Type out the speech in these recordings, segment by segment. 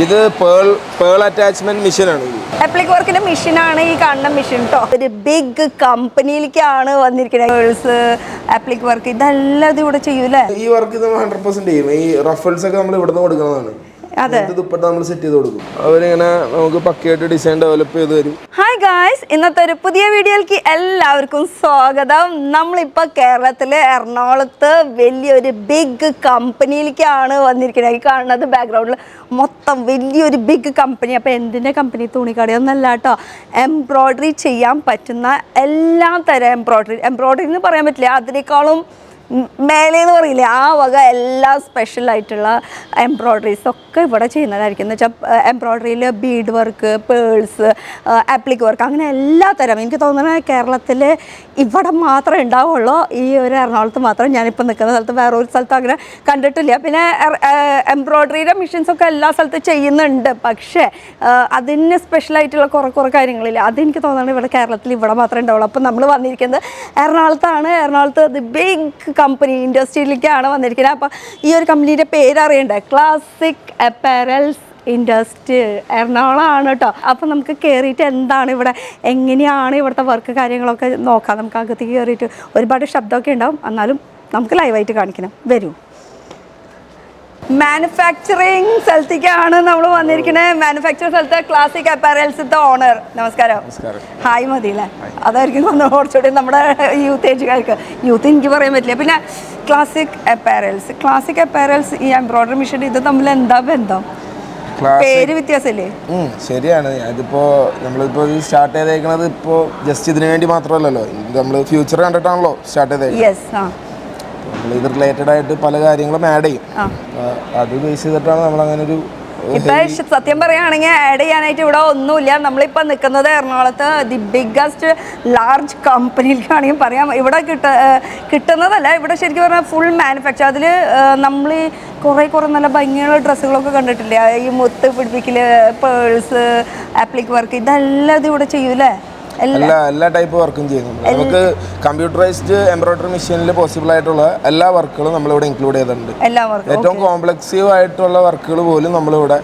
ഇത് pearl attachment മെഷീനാണ്. അപ്ലിക് വർക്കിന്റെ മെഷീനാണ് ഈ കാണുന്ന മെഷീൻ കേട്ടോ. ഒരു ബിഗ് കമ്പനിയിലേക്കാണ് വന്നിരിക്കുന്നത്. പേൾസ്, അപ്ലിക് വർക്ക് ഇതെല്ലാം ഇവിടെ ചെയ്യൂലേ? ഈ വർക്ക് നമ്മൾ 100% ചെയ്യും. ഈ റഫിൾസ് ഒക്കെ നമ്മൾ ഇവിടുന്ന് കൊടുക്കുന്നതാണ്. ദുപ്പട്ട നമ്മൾ സെറ്റ് ചെയ്ത് കൊടുക്കും. അവരിങ്ങനെ നമുക്ക് പക്കയായിട്ട് ഡിസൈൻ ഡെവലപ്പ് ചെയ്ത് തരും. ഹായ് ഗായ്സ്, ഇന്നത്തെ ഒരു പുതിയ വീഡിയോയിലേക്ക് എല്ലാവർക്കും സ്വാഗതം. നമ്മളിപ്പോൾ കേരളത്തിലെ എറണാകുളത്ത് വലിയൊരു ബിഗ് കമ്പനിയിലേക്കാണ് വന്നിരിക്കുന്നത്. ഈ കാണുന്നത് ബാക്ക്ഗ്രൗണ്ടിൽ മൊത്തം വലിയൊരു ബിഗ് കമ്പനി. അപ്പോൾ എന്തിൻ്റെ കമ്പനി? തുണിക്കടയൊന്നല്ല കേട്ടോ. എംബ്രോയ്ഡറി ചെയ്യാൻ പറ്റുന്ന എല്ലാ തരം എംബ്രോയ്ഡറി എന്ന് പറയാൻ പറ്റില്ല, അതിനേക്കാളും മേലേന്ന് പറയില്ലേ, ആ വക എല്ലാ സ്പെഷ്യലായിട്ടുള്ള എംബ്രോയ്ഡറീസ് ഒക്കെ ഇവിടെ ചെയ്യുന്നതായിരിക്കും. എന്ന് വെച്ചാൽ എംബ്രോയ്ഡറിയിൽ bead work, pearls, applique work, അങ്ങനെ എല്ലാ തരം. എനിക്ക് തോന്നുന്നത് കേരളത്തിൽ ഇവിടെ മാത്രമേ ഉണ്ടാവുള്ളൂ, ഈ ഒരു എറണാകുളത്ത് മാത്രം. ഞാനിപ്പോൾ നിൽക്കുന്ന സ്ഥലത്ത് വേറെ ഒരു സ്ഥലത്ത് അങ്ങനെ കണ്ടിട്ടില്ല. പിന്നെ എംബ്രോയ്ഡറിയുടെ മെഷീൻസൊക്കെ എല്ലാ സ്ഥലത്തും ചെയ്യുന്നുണ്ട്, പക്ഷേ അതിന് സ്പെഷ്യലായിട്ടുള്ള കുറേ കാര്യങ്ങളില്ല. അതെനിക്ക് തോന്നുന്നത് ഇവിടെ കേരളത്തിൽ ഇവിടെ മാത്രമേ ഉണ്ടാവുള്ളൂ. അപ്പോൾ നമ്മൾ വന്നിരിക്കുന്നത് എറണാകുളത്താണ്. എറണാകുളത്ത് ദി ബിഗ് കമ്പനി ഇൻഡസ്ട്രിയിലേക്കാണ് വന്നിരിക്കുന്നത്. അപ്പോൾ ഈ ഒരു കമ്പനീൻ്റെ പേര് അറിയണ്ടേ? ക്ലാസിക് അപ്പാരൽസ് ഇൻഡസ്ട്രി എറണാകുളമാണ് കേട്ടോ. അപ്പോൾ നമുക്ക് കയറിയിട്ട് എന്താണ് ഇവിടെ, എങ്ങനെയാണ് ഇവിടുത്തെ വർക്ക് കാര്യങ്ങളൊക്കെ നോക്കാം. നമുക്ക് അകത്തേക്ക് കയറിയിട്ട് ഒരുപാട് ശബ്ദമൊക്കെ ഉണ്ടാവും, എന്നാലും നമുക്ക് ലൈവായിട്ട് കാണിക്കണം. വരൂ. മാനുഫാക്ചറിങ് സ്ഥലത്തേക്കാണ് നമ്മൾ വന്നിരിക്കുന്നത്. മാനുഫാക്ചറിങ് സ്ഥലത്ത് ക്ലാസിക് അപ്പാരൽസിന്റെ ഓണർ. നമസ്കാരം. ഹായ് മതി അല്ലേ? അതായിരിക്കും കുറച്ചുകൂടി നമ്മുടെ യൂത്ത് ഏജുകാർക്ക്. യൂത്ത് എനിക്ക് പറയാൻ പറ്റില്ല. പിന്നെ ക്ലാസിക് അപ്പാരൽസ് ഈ എംബ്രോയ്ഡറി മെഷീൻ ഇത് തമ്മിൽ എന്താ ബന്ധം? പേര് വ്യത്യാസമില്ലേ? ശരിയാണ്. അതിപ്പോ നമ്മളിപ്പോ സ്റ്റാർട്ട് ചെയ്തേക്കുന്നത് ഇപ്പോ ജസ്റ്റ് ഇതിനു വേണ്ടി മാത്രമല്ലല്ലോ, നമ്മൾ ഫ്യൂച്ചർ കണ്ടിട്ടാണല്ലോ സ്റ്റാർട്ട് ചെയ്തേക്കുന്നത്. ഇത് റിലേറ്റഡ് ആയിട്ട് പല കാര്യങ്ങളും ആഡ് ചെയ്യും. അത് ബേസ് ചെയ്തിട്ടാണ് നമ്മൾ അങ്ങനെ ഒരു. ഇപ്പൊ സത്യം പറയുകയാണെങ്കിൽ ആഡ് ചെയ്യാനായിട്ട് ഇവിടെ ഒന്നുമില്ല. നമ്മളിപ്പോൾ നിൽക്കുന്നത് എറണാകുളത്ത് ദി ബിഗ്ഗസ്റ്റ് ലാർജ് കമ്പനിയിലേക്കാണെങ്കിൽ പറയാം. ഇവിടെ കിട്ടുന്നതല്ല, ഇവിടെ ശരിക്കും പറഞ്ഞാൽ ഫുൾ മാനുഫാക്ചർ. അതിൽ നമ്മൾ കുറേ നല്ല ഭംഗിയുള്ള ഡ്രസ്സുകളൊക്കെ കണ്ടിട്ടില്ല, ഈ മുത്ത് പിടിപ്പിക്കല്, പേൾസ്, ആപ്ലിക് വർക്ക്, ഇതെല്ലാം ഇത് ഇവിടെ ചെയ്യൂലേ? എല്ലാ ടൈപ്പ് വർക്കും ചെയ്യുന്നുണ്ട്. നമുക്ക് കമ്പ്യൂട്ടറൈസ്ഡ് എംബ്രോയ്ഡറി മെഷീനിൽ പോസിബിൾ ആയിട്ടുള്ള എല്ലാ വർക്കുകളും നമ്മളിവിടെ ഇൻക്ലൂഡ് ചെയ്തിട്ടുണ്ട്. ഏറ്റവും കോംപ്ലക്സീവ് ആയിട്ടുള്ള വർക്കുകൾ പോലും നമ്മളിവിടെ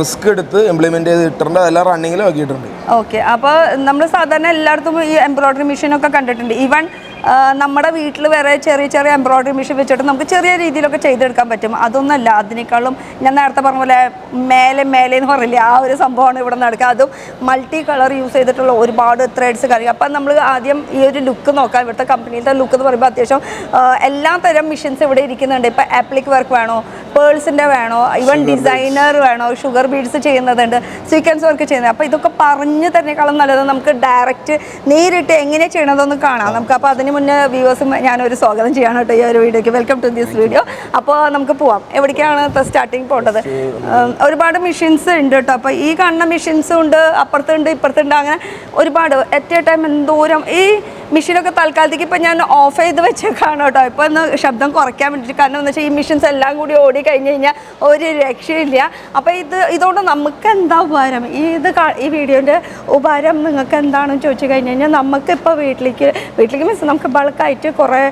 റിസ്ക് എടുത്ത് ഇംപ്ലിമെന്റ് ചെയ്ത് ഇട്ടിട്ടുണ്ട്. അതെല്ലാം റണ്ണിങ്ങിൽ ആക്കിയിട്ടുണ്ട്. ഓക്കെ. അപ്പോൾ നമ്മൾ സാധാരണ എല്ലായിടത്തും ഈ എംബ്രോയ്ഡറി മെഷീനൊക്കെ കണ്ടിട്ടുണ്ട്. ഈവൻ നമ്മുടെ വീട്ടിൽ വരെ ചെറിയ എംബ്രോയ്ഡറി മെഷീൻ വെച്ചിട്ട് നമുക്ക് ചെറിയ രീതിയിലൊക്കെ ചെയ്തെടുക്കാൻ പറ്റും. അതൊന്നല്ല, അതിനേക്കാളും ഞാൻ നേരത്തെ പറഞ്ഞ പോലെ മേലെ എന്ന് പറയില്ലേ, ആ ഒരു സംഭവമാണ് ഇവിടെ നടക്കുക. അതും മൾട്ടി കളർ യൂസ് ചെയ്തിട്ടുള്ള ഒരുപാട് ത്രെഡ്സ് കാര്യം. അപ്പം നമ്മൾ ആദ്യം ഈ ഒരു ലുക്ക് നോക്കാം. ഇവിടുത്തെ കമ്പനിയിലത്തെ ലുക്ക് എന്ന് പറയുമ്പോൾ അത്യാവശ്യം എല്ലാ തരം മെഷീൻസ് ഇവിടെ ഇരിക്കുന്നുണ്ട്. ഇപ്പം ആപ്ലിക് വർക്ക് വേണോ, പേൾസിൻ്റെ വേണോ, ഈവൻ ഡിസൈനർ വേണോ, ഷുഗർ ബീഡ്സ് ചെയ്യുന്നതുണ്ട്, സീക്വൻസ് വർക്ക് ചെയ്യുന്നത്. അപ്പോൾ ഇതൊക്കെ പറഞ്ഞു തരുന്നേക്കാളും നല്ലത് നമുക്ക് ഡയറക്റ്റ് നേരിട്ട് എങ്ങനെ ചെയ്യണതെന്ന് കാണാം നമുക്ക്. അപ്പോൾ അതിന് മുന്നേ വ്യൂവേഴ്സും ഞാനൊരു സ്വാഗതം ചെയ്യാണ് കേട്ടോ ഈ ഒരു വീഡിയോക്ക്. Welcome to this video. അപ്പോൾ നമുക്ക് പോവാം. എവിടേക്കാണ് സ്റ്റാർട്ടിങ് പോകേണ്ടത്? ഒരുപാട് മെഷീൻസ് ഉണ്ട് കേട്ടോ. അപ്പോൾ ഈ കാണുന്ന മെഷീൻസും ഉണ്ട്, അപ്പുറത്തുണ്ട് ഇപ്പുറത്തുണ്ട്, അങ്ങനെ ഒരുപാട് അറ്റ് എ ടൈം എന്തോരം. ഈ മെഷീനൊക്കെ തൽക്കാലത്തേക്ക് ഇപ്പം ഞാൻ ഓഫ് ചെയ്ത് വെച്ചേക്കാണ് കേട്ടോ. ഇപ്പോൾ ഒന്ന് ശബ്ദം കുറയ്ക്കാൻ വേണ്ടിയിട്ട്. കാരണം എന്ന് വെച്ചാൽ ഈ മെഷീൻസ് എല്ലാം കൂടി ഓടി കഴിഞ്ഞ് കഴിഞ്ഞാൽ ഒരു രക്ഷയില്ല. അപ്പോൾ ഇതുകൊണ്ട് നമുക്ക് എന്താ ഉപകാരം? ഈ വീഡിയോൻ്റെ ഉപകാരം നിങ്ങൾക്ക് എന്താണെന്ന് ചോദിച്ചു കഴിഞ്ഞ് കഴിഞ്ഞാൽ നമുക്കിപ്പോൾ വീട്ടിലേക്ക് മീൻസ് നമുക്ക് ബൾക്കായിട്ട് കുറേ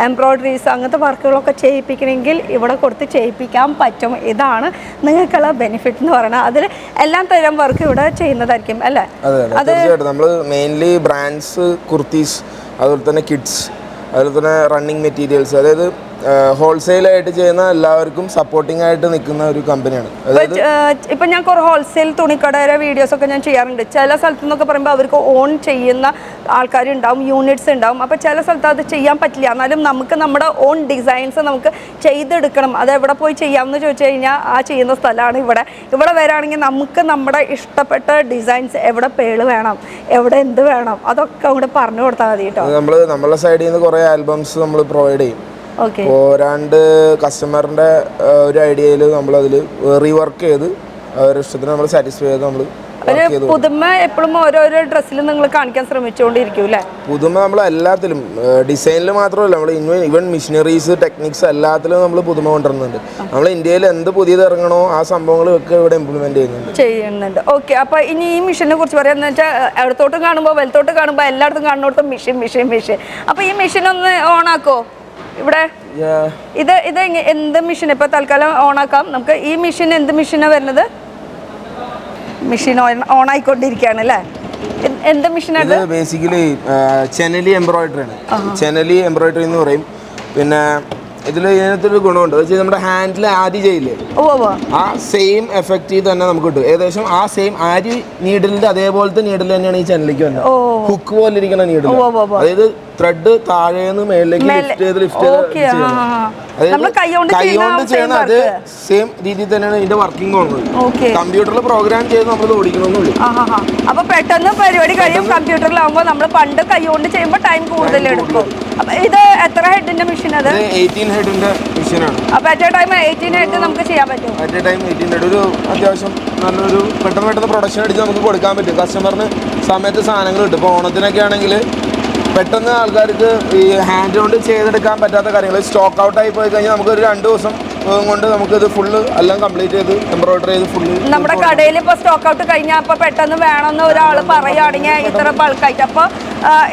എംബ്രോയ്ഡറീസ് അങ്ങനത്തെ വർക്കുകളൊക്കെ ചെയ്യിപ്പിക്കണമെങ്കിൽ ഇവിടെ കൊടുത്ത് ചെയ്യിപ്പിക്കാൻ പറ്റും. ഇതാണ് നിങ്ങൾക്കുള്ള ബെനിഫിറ്റ് എന്ന് പറയുന്നത്. അതിൽ എല്ലാ തരം വർക്ക് ഇവിടെ ചെയ്യുന്നതായിരിക്കും അല്ലേ? അത് നമ്മൾ മെയിൻലി ബ്രാൻഡ്സ്, കുർത്തീസ്, അതുപോലെ തന്നെ കിഡ്സ്, അതുപോലെ തന്നെ റണ്ണിങ് മെറ്റീരിയൽസ്, അതായത് ഹോൾസെയിലായിട്ട് ചെയ്യുന്ന എല്ലാവർക്കും സപ്പോർട്ടിംഗ് ആയിട്ട് നിൽക്കുന്ന ഒരു കമ്പനിയാണ്. ഇപ്പം ഞാൻ കുറേ ഹോൾസെയിൽ തുണിക്കടയുടെ വീഡിയോസൊക്കെ ഞാൻ ചെയ്യാറുണ്ട്. ചില സ്ഥലത്തു നിന്നൊക്കെ പറയുമ്പോൾ അവർക്ക് ഓൺ ചെയ്യുന്ന ആൾക്കാരുണ്ടാവും, യൂണിറ്റ്സ് ഉണ്ടാവും. അപ്പോൾ ചില സ്ഥലത്ത് അത് ചെയ്യാൻ പറ്റില്ല. എന്നാലും നമുക്ക് നമ്മുടെ ഓൺ ഡിസൈൻസ് നമുക്ക് ചെയ്തെടുക്കണം. അത് എവിടെ പോയി ചെയ്യാമെന്ന് ചോദിച്ചു കഴിഞ്ഞാൽ ആ ചെയ്യുന്ന സ്ഥലമാണ് ഇവിടെ വരാണെങ്കിൽ നമുക്ക് നമ്മുടെ ഇഷ്ടപ്പെട്ട ഡിസൈൻസ്, എവിടെ പേള് വേണം, എവിടെ എന്ത് വേണം, അതൊക്കെ അങ്ങോട്ട് പറഞ്ഞു കൊടുത്താൽ മതി കേട്ടോ. നമ്മളെ സൈഡിൽ നിന്ന് കുറേ ആൽബംസ് നമ്മൾ പ്രൊവൈഡ് ചെയ്യും. പോരാണ്ട് കസ്റ്റമറിന്റെ ഒരു ഐഡിയയിൽ നമ്മളതിൽ റീവർക്ക് ചെയ്ത് അവരുടെ ഇഷ്ടത്തിന് നമ്മൾ സാറ്റിസ്ഫൈ ചെയ്ത് നമ്മൾ ഒരു പുതുമ എപ്പോഴും ഓരോരോ ഡ്രസ്സിലും നിങ്ങൾ കാണിക്കാൻ ശ്രമിച്ചുകൊണ്ടിരിക്കും അല്ലേ? പുതുമ നമ്മൾ എല്ലാത്തിലും, ഡിസൈനിൽ മാത്രമല്ല, നമ്മൾ ഈവൻ മെഷീനറീസ്, ടെക്നിക്സ് എല്ലാത്തിലും നമ്മൾ പുതുമ കൊണ്ടുവരുന്നുണ്ട്. നമ്മൾ ഇന്ത്യയിൽ എന്ത് പുതിയത് ഇറങ്ങണോ ആ സംഭവങ്ങളൊക്കെ ഇവിടെ ഇംപ്ലിമെന്റ് ചെയ്യുന്നുണ്ട്. ഓക്കെ. അപ്പൊ ഇനി ഈ മെഷീനെ കുറിച്ച് പറയാന്ന് വെച്ചാൽ ഇടത്തോട്ട് കാണുമ്പോൾ വലത്തോട്ട് കാണുമ്പോൾ എല്ലായിടത്തും കാണുന്നിടത്തും മെഷീൻ. അപ്പൊ ഈ മെഷീൻ ഒന്ന് ഓൺ ആക്കോ ഇവിടെ? ഇത് എന്ത് മെഷീൻ? ഇപ്പൊ തൽക്കാലം ഓൺ ആക്കാം നമുക്ക്. ഈ മെഷീൻ എന്ത് മെഷീനാണ് വരുന്നത്? മെഷീൻ ഓൺ ആയിക്കൊണ്ടിരിക്കുകയാണ് അല്ലേ? എന്ത് മെഷീനാണ്? ഇത് ബേസിക്കലി ചെനലി എംബ്രോയിഡറി ആണ്. ചെനലി എംബ്രോയിഡറി എന്ന് പറയും. പിന്നെ ഇതിനകത്തൊരു ഗുണമുണ്ട്. നമ്മുടെ ഹാൻഡിൽ ആദ്യം ചെയ്യില്ലേ, ആ സെയിം എഫക്റ്റ് തന്നെ നമുക്ക് കിട്ടും. ഏകദേശം ആ സെയിം ആരി നീഡിലിന്റെ അതേപോലത്തെ നീഡിൽ തന്നെയാണ് ഈ ചെനലിക്ക് വന്നത്. ഹുക്ക് പോലെ ഇരിക്കുന്ന നീഡിൽ. അതായത് ത്രെഡ് താഴേന്ന് മേളിലേക്ക് ലിഫ്റ്റ് ചെയ്ത് കൈകൊണ്ട് ചെയ്യുന്ന അതേ സെയിം രീതിയിൽ തന്നെയാണ് ഇതിന്റെ വർക്കിംഗ് പോകുന്നത്. കമ്പ്യൂട്ടറിൽ പ്രോഗ്രാം ചെയ്ത് നമ്മൾ ഓടിക്കണമെന്നുള്ളൂ. അപ്പൊ പെട്ടെന്ന് പരിപാടി കഴിയും. കമ്പ്യൂട്ടറിലാവുമ്പോൾ നമ്മൾ പണ്ട് കൈകൊണ്ട് ചെയ്യുമ്പോൾ ടൈം കൂടുതൽ എടുക്കും. ഇത് എത്ര ഹെഡിന്റെ മെഷീൻ? അത് 18 ഹെഡിന്റെ മെഷീനാണ്. അപ്പൊ അറ്റ് എ ടൈം 18 ഹെഡ് നമുക്ക് ചെയ്യാൻ പറ്റും. അറ്റ് എ ടൈം 18 ഹെഡ് ഒരു അത്യാവശ്യം നല്ലൊരു പെട്ടെന്ന് പ്രൊഡക്ഷൻ അടിച്ച് നമുക്ക് കൊടുക്കാൻ പറ്റും. കസ്റ്റമറിന് സമയത്ത് സാധനങ്ങൾ കിട്ടും. ഇപ്പോൾ ഓണത്തിനൊക്കെ ആണെങ്കിൽ പെട്ടെന്ന് ആൾക്കാർക്ക് ഈ ഹാൻഡ് കൊണ്ട് ചെയ്തെടുക്കാൻ പറ്റാത്ത കാര്യങ്ങൾ സ്റ്റോക്ക് ഔട്ട് ആയി പോയി കഴിഞ്ഞാൽ നമുക്ക് ഒരു 2 ദിവസം കൊണ്ട് നമുക്ക് ഇത് ഫുള്ള് എല്ലാം കംപ്ലീറ്റ് ചെയ്ത് എംബ്രോയിഡറി ചെയ്ത് ഫുള്ള് നമ്മുടെ കടയിൽ ഇപ്പോൾ സ്റ്റോക്ക് ഔട്ട് കഴിഞ്ഞാൽ അപ്പോൾ പെട്ടെന്ന് വേണമെന്ന് ഒരാൾ പറയുകയാണെങ്കിൽ ഇത്ര ബൾക്കായിട്ട്. അപ്പോൾ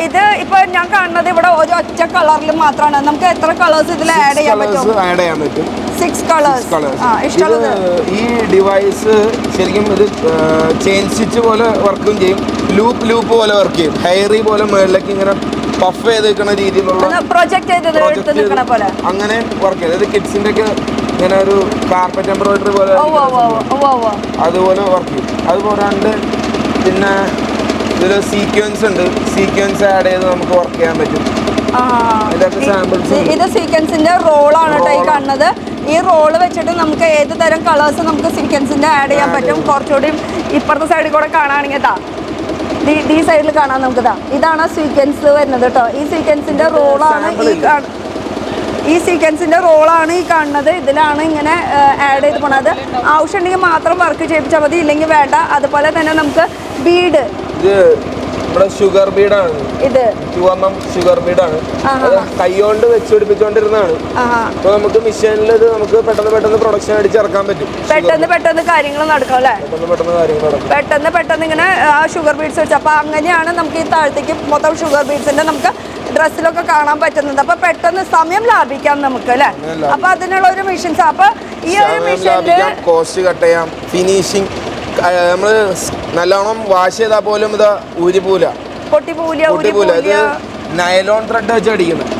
ഇത് ഇപ്പോൾ ഞാൻ കാണുന്നത് ഇവിടെ ഒരു ഒറ്റ കളറിൽ മാത്രമാണ്. നമുക്ക് എത്ര കളേഴ്സ് ഇതിൽ ആഡ് ചെയ്യാൻ പറ്റും? 6 കളേഴ്സ്. ഇഷ്ടമുള്ളത് ഈ ഡിവൈസ് ശരിക്കും ഇത് ചെയിൻ സ്റ്റിച്ച് പോലെ വർക്കും ചെയ്യും, ലൂപ്പ് പോലെ വർക്ക് ചെയ്യും, ഹെയറി പോലെ മുകളിലേക്ക് ഇങ്ങനെ പഫ് ചെയ്ത് നിൽക്കുന്ന രീതിയിലുള്ള പ്രൊജക്ട് ചെയ്ത് പോലെ അങ്ങനെ വർക്ക് ചെയ്യും. അതായത് കിഡ്സിന്റെ ഒക്കെ ഇങ്ങനെ ഒരു കാർപ്പറ്റ് എംബ്രോയിഡറി പോലെ അതുപോലെ വർക്ക് ചെയ്യും. അതുപോലാണ്ട് പിന്നെ ഇതിൽ സീക്വൻസ് ഉണ്ട്. സീക്വൻസ് ആഡ് ചെയ്ത് നമുക്ക് വർക്ക് ചെയ്യാൻ പറ്റും. ഇതൊക്കെ സാമ്പിൾസ്. ഇത് സീക്വൻസിന്റെ റോളാണ് കേട്ടോ ഈ കാണുന്നത്. ഈ റോള് വെച്ചിട്ട് നമുക്ക് ഏത് തരം കളേഴ്സ് നമുക്ക് സീക്വൻസിന്റെ ആഡ് ചെയ്യാൻ പറ്റും. കുറച്ചുകൂടി ഇപ്പുറത്തെ സൈഡിൽ കൂടെ കാണുകയാണെങ്കിൽ ഈ സൈഡിൽ കാണാൻ നമുക്ക് ഇതാണ് സീക്വൻസ് വരുന്നത് കേട്ടോ. ഈ സീക്വൻസിന്റെ റോളാണ് ഈ കാണുന്നത്. ഇതിലാണ് ഇങ്ങനെ ആഡ് ചെയ്ത് പോണത്. ആവശ്യമുണ്ടെങ്കിൽ മാത്രം വർക്ക് ചെയ്യിപ്പിച്ചാൽ മതി, ഇല്ലെങ്കിൽ വേണ്ട. അതുപോലെ തന്നെ നമുക്ക് ബീഡ്, ഷുഗർ ബീഡാണ്. ഇത് 2mm ഷുഗർ ബീഡാണ്. കൈകൊണ്ട് വെച്ച് പിടിപ്പിച്ചോണ്ടിരുന്നതാണ്. അപ്പൊ നമുക്ക് മെഷീനിൽ ഇത് നമുക്ക് പെട്ടെന്ന് പ്രൊഡക്ഷൻ അടിച്ചിറക്കാൻ പറ്റും. പെട്ടെന്ന് കാര്യങ്ങൾ നടക്കും അല്ലേ? പെട്ടെന്ന് ഇങ്ങനെ ആ ഷുഗർ ബീഡ്സ് വെച്ച്. അപ്പൊ അങ്ങനെയാണ് നമുക്ക് ഈ താഴത്തേക്ക് മൊത്തം ഷുഗർ ബീഡ്സിന്റെ നമുക്ക് ഡ്രസ്സിലൊക്കെ കാണാൻ പറ്റുന്നത്. അപ്പൊ പെട്ടെന്ന് സമയം ലാഭിക്കാം നമുക്ക് അല്ലേ? അപ്പൊ അതിനുള്ള ഒരു മെഷീൻസ്. അപ്പൊ ഈ ഒരു മെഷീനിൽ കോസ്റ്റ് കട്ട് ചെയ്യാം, ഫിനിഷിങ് നമ്മള് നല്ലോണം വാഷ് ചെയ്താൽ പോലും ഇത് ഊരിപൂല, പൊട്ടിപ്പൂല. ഇത് നൈലോൺ ത്രെഡ് വെച്ച് അടിക്കുന്നത്.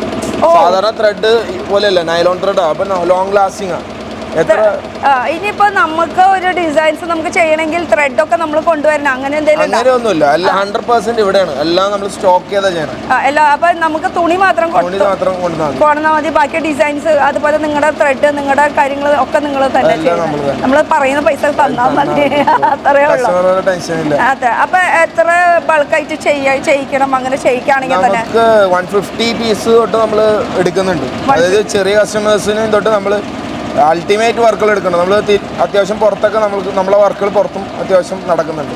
സാധാരണ ത്രെഡ് പോലെയല്ല, നൈലോൺ ത്രെഡ്. അപ്പൊ ലോങ് ലാസ്റ്റിംഗ് ആണ്. ഇനിയിപ്പോ നമുക്ക് ഒരു ഡിസൈൻസ് നമുക്ക് ചെയ്യണമെങ്കിൽ ത്രെഡ് ഒക്കെ നമ്മൾ കൊണ്ടുവരണം, അങ്ങനെ അങ്ങനെയൊന്നുമില്ല. 100% ഇവിടെയാണ് എല്ലാം നമ്മൾ സ്റ്റോക്ക് ചെയ്താ ചെയ്യണം. അപ്പൊ നമുക്ക് തുണി മാത്രം കൊണ്ടുവന്നാൽ മതി. ബാക്കി ഡിസൈൻസ് അതുപോലെ നിങ്ങളുടെ ത്രെഡ് നിങ്ങളുടെ കാര്യങ്ങൾ ഒക്കെ നിങ്ങൾ തന്നെ നമ്മൾ പറയുന്ന പൈസ തന്നാൽ മതി, അത്രേ ഉള്ളൂ. അതെ. അപ്പൊ എത്ര ബൾക്കായിട്ട് ചെയ്യിക്കണം? അങ്ങനെ ചെയ്യിക്കുകയാണെങ്കിൽ തന്നെ 150 പീസ് തൊട്ട് നമ്മൾ എടുക്കുന്നുണ്ട്. അതായത് ചെറിയ കസ്റ്റമേഴ്സിന് തൊട്ട് നമ്മൾ അൾട്ടിമേറ്റ് വർക്കുകൾ എടുക്കണം. നമ്മൾ അത്യാവശ്യം പുറത്തൊക്കെ നമ്മളെ വർക്കുകൾ പുറത്തും അത്യാവശ്യം നടക്കുന്നുണ്ട്.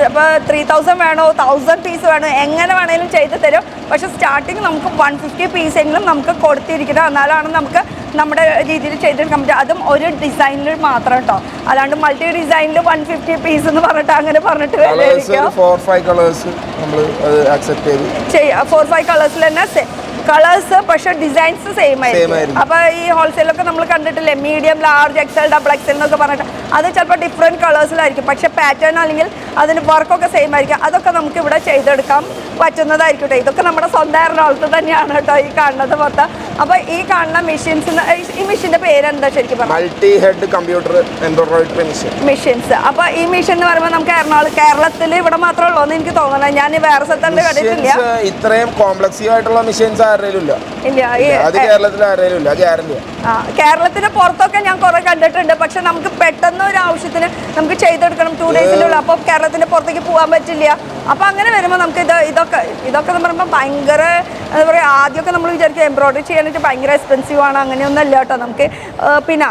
അപ്പോൾ 3000 വേണോ 1000 പീസ് വേണോ എങ്ങനെ വേണേലും ചെയ്ത് തരും. പക്ഷെ സ്റ്റാർട്ടിങ് നമുക്ക് 150 പീസെങ്കിലും നമുക്ക് കൊടുത്തിരിക്കണം. എന്നാലാണ് നമുക്ക് നമ്മുടെ രീതിയിൽ ചെയ്തെടുക്കാൻ പറ്റും. അതും ഒരു ഡിസൈനിൽ മാത്രം കേട്ടോ, അല്ലാണ്ട് മൾട്ടി ഡിസൈനിൽ 150 പീസ് എന്ന് പറഞ്ഞിട്ട് അങ്ങനെ പറഞ്ഞിട്ട് 4-5 കളേഴ്സ് നമ്മൾ അക്സെപ്റ്റ് ചെയ്യാം. 4-5 കളേഴ്സിൽ തന്നെ കളേഴ്സ്, പക്ഷെ ഡിസൈൻസ് സെയിം ആയിരിക്കും. അപ്പൊ ഈ ഹോൾസെയിലൊക്കെ നമ്മൾ കണ്ടിട്ടില്ലേ, medium, large, XL, double XL എന്നൊക്കെ പറഞ്ഞിട്ട് അത് ചിലപ്പോൾ ഡിഫറെൻറ്റ് കളേഴ്സിലായിരിക്കും. പക്ഷെ പാറ്റേൺ അല്ലെങ്കിൽ അതിന് വർക്കൊക്കെ സെയിം ആയിരിക്കും. അതൊക്കെ നമുക്ക് ഇവിടെ ചെയ്തെടുക്കാൻ പറ്റുന്നതായിരിക്കും കേട്ടോ. ഇതൊക്കെ നമ്മുടെ സ്വന്തം എറണാകുളത്ത് തന്നെയാണ് കേട്ടോ ഈ കാണുന്നത് മൊത്തം. അപ്പൊ ഈ കാണുന്ന മെഷീൻസ്, ഈ മെഷീന്റെ പേരെന്താ ശരിക്കും പറഞ്ഞാൽ? Multi head computer embroidery machines. അപ്പൊ ഈ മെഷീൻ എന്ന് പറയുമ്പോൾ നമുക്ക് കേരളത്തിൽ ഇവിടെ മാത്രമേ ഉള്ളൂ എന്ന് എനിക്ക് തോന്നുന്നത്. ഞാൻ വേറെ സ്ഥലത്ത് കണ്ടിട്ടില്ല. ഇത്രയും കോംപ്ലക്സീവ് ആയിട്ടുള്ള മെഷീൻസ് കേരളത്തിന് പുറത്തൊക്കെ ഞാൻ കുറെ കണ്ടിട്ടുണ്ട്. പക്ഷെ നമുക്ക് പെട്ടെന്ന് ഒരു ആവശ്യത്തിന് നമുക്ക് ചെയ്തെടുക്കണം 2 ഡേയ്സിലുള്ള. അപ്പോൾ കേരളത്തിന്റെ പുറത്തേക്ക് പോകാൻ പറ്റില്ല. അപ്പൊ അങ്ങനെ വരുമ്പോൾ നമുക്ക് ഇതൊക്കെ എന്ന് പറയുമ്പോൾ ഭയങ്കര എന്താ പറയുക, ആദ്യമൊക്കെ നമ്മൾ വിചാരിക്കും എംബ്രോയിഡറി ചെയ്യാനായിട്ട് ഭയങ്കര എക്സ്പെൻസീവ് ആണ്. അങ്ങനെയൊന്നും അല്ല കേട്ടോ. നമുക്ക് പിന്നെ